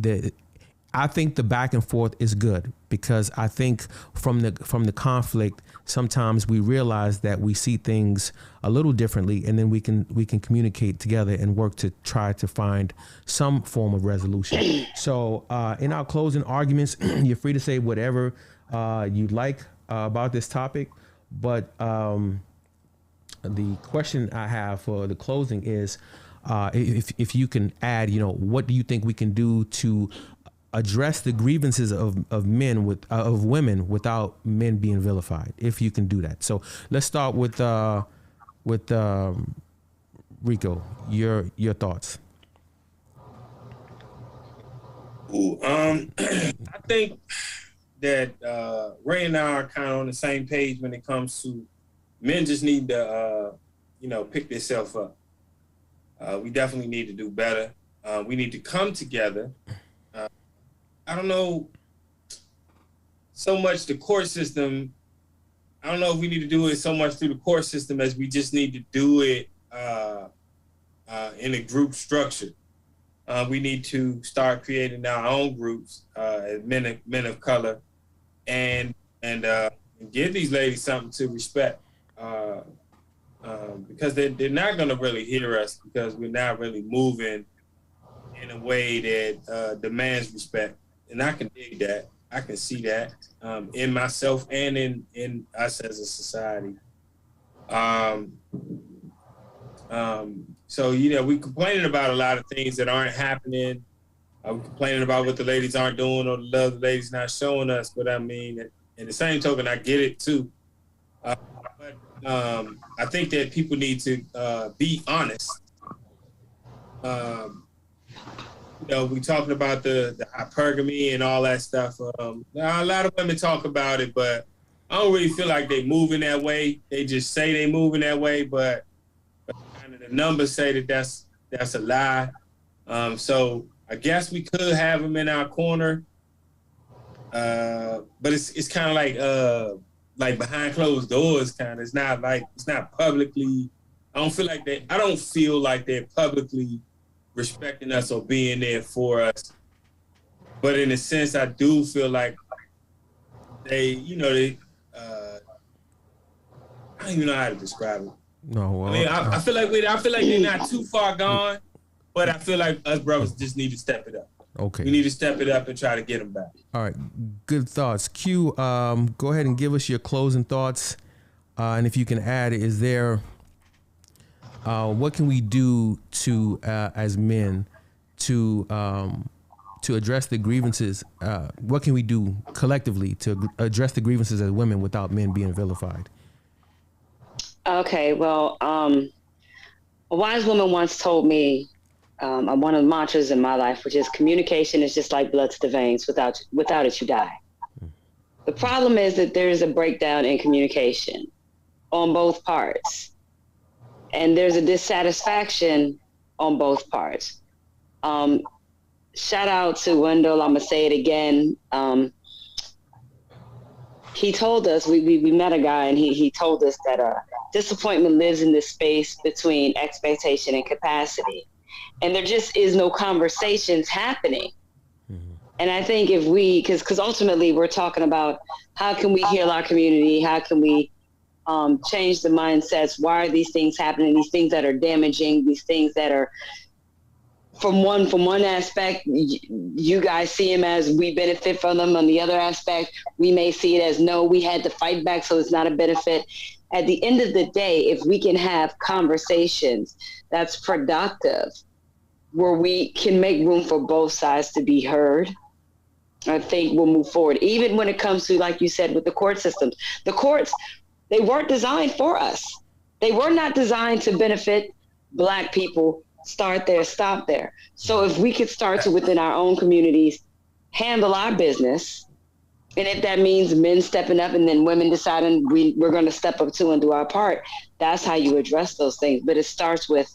I think the back and forth is good because I think from the conflict, sometimes we realize that we see things a little differently, and then we can communicate together and work to try to find some form of resolution. So in our closing arguments, you're free to say whatever you'd like about this topic, but the question I have for the closing is if you can add, what do you think we can do to address the grievances of women without men being vilified, if you can do that. So let's start with Rico, your thoughts. I think that Ray and I are kind of on the same page when it comes to men just need to pick themselves up. We definitely need to do better. We need to come together. I don't know so much the court system. I don't know if we need to do it so much through the court system as we just need to do it in a group structure. We need to start creating our own groups as men of color and give these ladies something to respect because they're not going to really hear us because we're not really moving in a way that demands respect. And I can dig that. I can see that in myself and in us as a society. So, we complaining about a lot of things that aren't happening. We're complaining about what the ladies aren't doing or the love the ladies not showing us. But I mean, in the same token, I get it too. But I think that people need to be honest. We talking about the hypergamy and all that stuff. A lot of women talk about it, but I don't really feel like they moving that way. They just say they moving that way, but kind of the numbers say that's a lie. So I guess we could have them in our corner, but it's kind of like behind closed doors. Kind of. It's not publicly. I don't feel like they're publicly respecting us or being there for us. But in a sense, I do feel like they I don't even know how to describe it. No, well, I mean, I feel like they're not too far gone, but I feel like us brothers just need to step it up. Okay. We need to step it up and try to get them back. All right. Good thoughts. Q, go ahead and give us your closing thoughts. And if you can add, is there, what can we do to, as men, to address the grievances? What can we do collectively to address the grievances as women without men being vilified? Okay, well, a wise woman once told me one of the mantras in my life, which is communication is just like blood to the veins. Without it, you die. The problem is that there is a breakdown in communication on both parts. And there's a dissatisfaction on both parts. Shout out to Wendell, I'm gonna say it again. He told us, we met a guy and he told us that disappointment lives in this space between expectation and capacity. And there just is no conversations happening. Mm-hmm. And I think if we, because ultimately we're talking about how can we heal our community? How can we change the mindsets? Why are these things happening? These things that are damaging, these things that are from one aspect, you guys see them as we benefit from them. On the other aspect, we may see it as no, we had to fight back, so it's not a benefit. At the end of the day, if we can have conversations that's productive, where we can make room for both sides to be heard, I think we'll move forward. Even when it comes to, like you said, with the court systems, the courts, they weren't designed for us. They were not designed to benefit Black people. Start there, stop there. So if we could start to, within our own communities, handle our business, and if that means men stepping up and then women deciding we're going to step up too and do our part, that's how you address those things. But it starts with,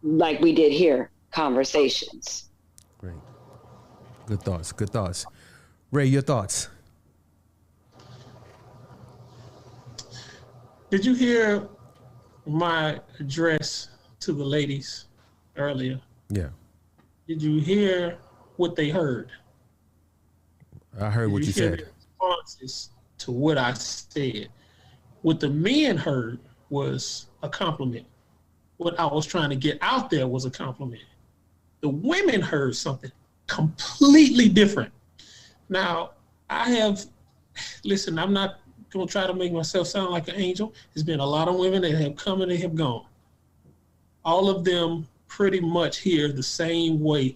like we did here, conversations. Great. Good thoughts. Good thoughts. Ray, your thoughts? Did you hear my address to the ladies earlier? Yeah. Did you hear what they heard? I heard what you said. Their responses to what I said. What the men heard was a compliment. What I was trying to get out there was a compliment. The women heard something completely different. Now, listen, I'm not going to try to make myself sound like an angel. There's been a lot of women that have come and they have gone. All of them pretty much hear the same way.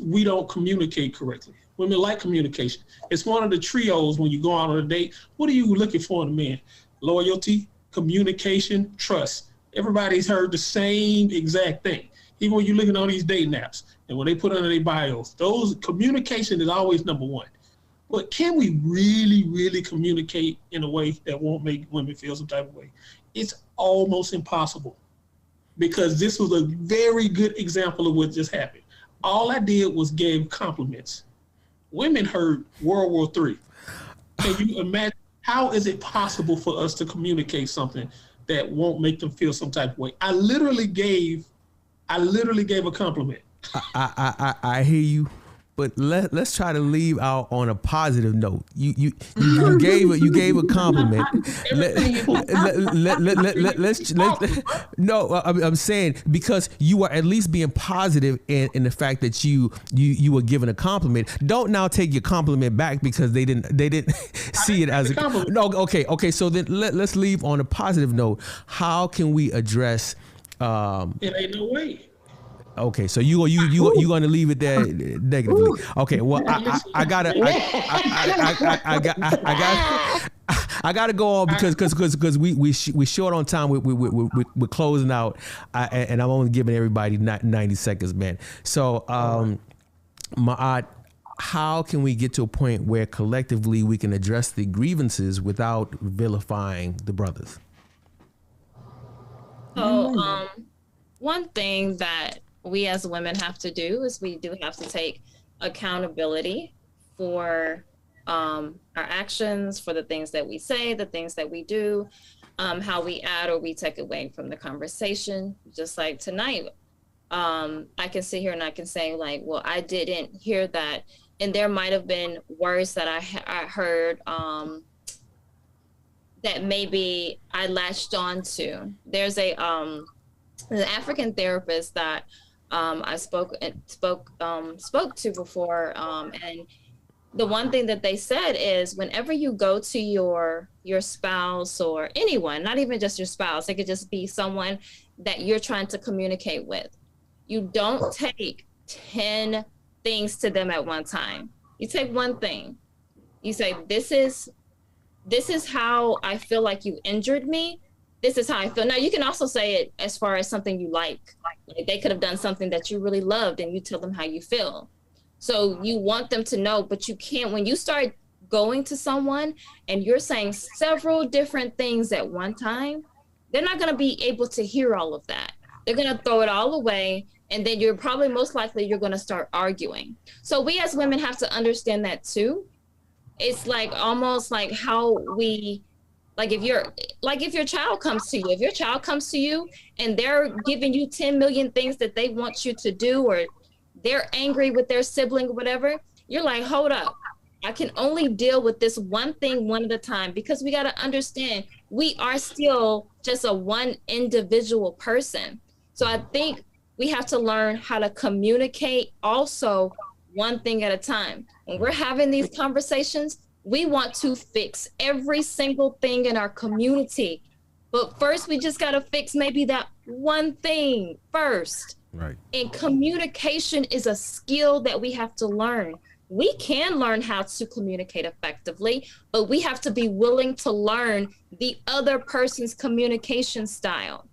We don't communicate correctly. Women like communication. It's one of the trios when you go out on a date. What are you looking for in a man? Loyalty, communication, trust. Everybody's heard the same exact thing. Even when you're looking on these dating apps and when they put under their bios, those communication is always number one. But can we really, really communicate in a way that won't make women feel some type of way? It's almost impossible, because this was a very good example of what just happened. All I did was gave compliments. Women heard World War III. Can you imagine, how is it possible for us to communicate something that won't make them feel some type of way? I literally gave a compliment. I hear you, but let's try to leave out on a positive note. You gave a compliment. I'm saying, because you are at least being positive in the fact that you were given a compliment. Don't now take your compliment back because they didn't see it as a compliment. No, okay. So then let's leave on a positive note. How can we address? It ain't no way. Okay, so you going to leave it there negatively. Okay, well I gotta go on because we short on time. We're closing out, and I'm only giving everybody 90 seconds, man. So Ma'at, how can we get to a point where collectively we can address the grievances without vilifying the brothers? So one thing that we as women have to do is we do have to take accountability for our actions, for the things that we say, the things that we do, how we add or we take away from the conversation. Just like tonight, I can sit here and I can say like, well, I didn't hear that. And there might have been words that I heard that maybe I latched on to. There's an African therapist that I spoke to before, and the one thing that they said is whenever you go to your spouse or anyone, not even just your spouse, it could just be someone that you're trying to communicate with, you don't take 10 things to them at one time. You take one thing. You say, this is how I feel like you injured me. This is how I feel. Now, you can also say it as far as something you like they could have done something that you really loved, and you tell them how you feel. So you want them to know, but you can't, when you start going to someone and you're saying several different things at one time, they're not going to be able to hear all of that. They're going to throw it all away. And then you're probably most likely you're going to start arguing. So we as women have to understand that too. It's like almost like how we, like if your child comes to you and they're giving you 10 million things that they want you to do, or they're angry with their sibling or whatever, you're like, hold up. I can only deal with this one thing one at a time, because we got to understand we are still just a one individual person. So I think we have to learn how to communicate also one thing at a time. When we're having these conversations, we want to fix every single thing in our community. But first, we just got to fix maybe that one thing first. Right. And communication is a skill that we have to learn. We can learn how to communicate effectively, but we have to be willing to learn the other person's communication style.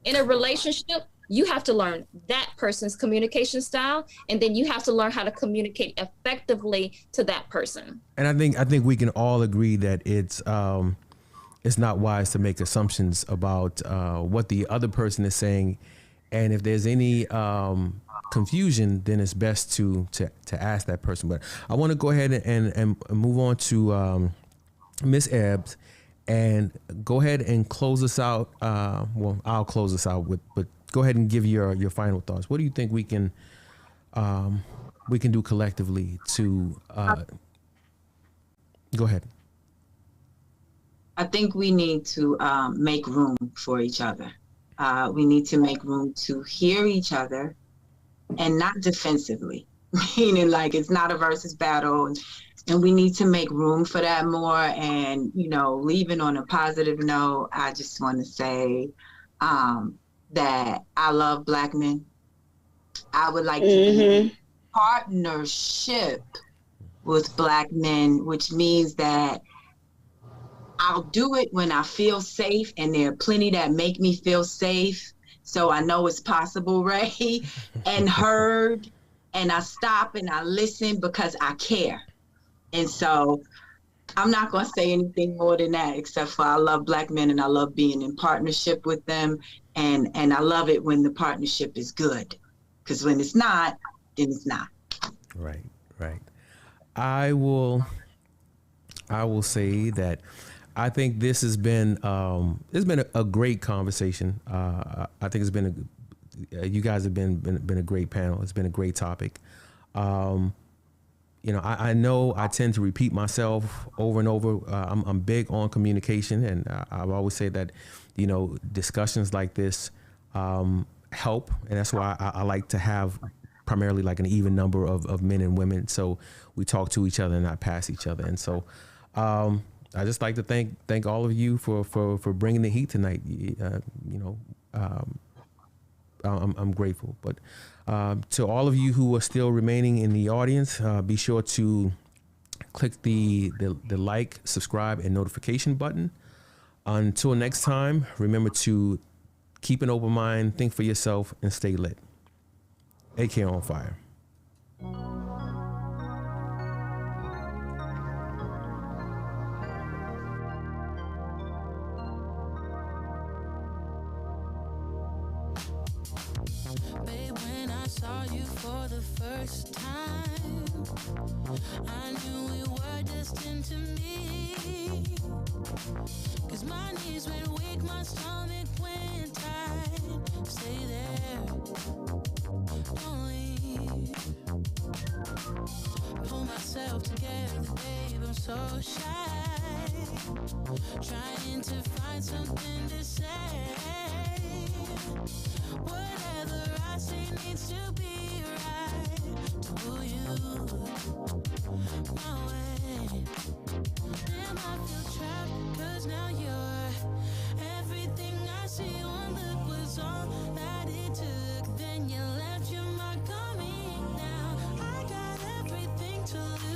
In a relationship, you have to learn that person's communication style, and then you have to learn how to communicate effectively to that person. And I think we can all agree that it's not wise to make assumptions about what the other person is saying, and if there's any confusion, then it's best to ask that person. But I want to go ahead and move on to Miss Ebbs, And go ahead and close us out. Well, I'll close us out but go ahead and give your final thoughts. What do you think we can do collectively to go ahead? I think we need to make room for each other. We need to make room to hear each other and not defensively, meaning like it's not a versus battle. And we need to make room for that more. And, you know, leaving on a positive note, I just want to say that I love Black men. I would like to be in partnership with Black men, which means that I'll do it when I feel safe, and there are plenty that make me feel safe. So I know it's possible, right? And heard, and I stop and I listen because I care. And so I'm not going to say anything more than that, except for I love Black men and I love being in partnership with them. And I love it when the partnership is good, because when it's not, then it's not. Right. I will say that I think this has been a great conversation. I think it's been you guys have been a great panel. It's been a great topic. You know, I know I tend to repeat myself over and over. I'm big on communication, and I've always said that, you know, discussions like this help, and that's why I like to have primarily like an even number of men and women, so we talk to each other and not past each other. And so I just like to thank all of you for bringing the heat tonight. I'm grateful. But to all of you who are still remaining in the audience, be sure to click the like, subscribe, and notification button. Until next time, remember to keep an open mind, think for yourself, and stay lit. AK on fire. Babe, when I saw you for the first time, I knew we were destined to meet. 'Cause my knees went weak, my stomach went tight. Stay there, don't leave. Pull myself together, babe, I'm so shy. Trying to find something to say. Whatever I say needs to be right to you, my way. Damn, I feel trapped, 'cause now you're everything I see. One look was all that it took. Then you left your mark on me. Now I got everything to lose.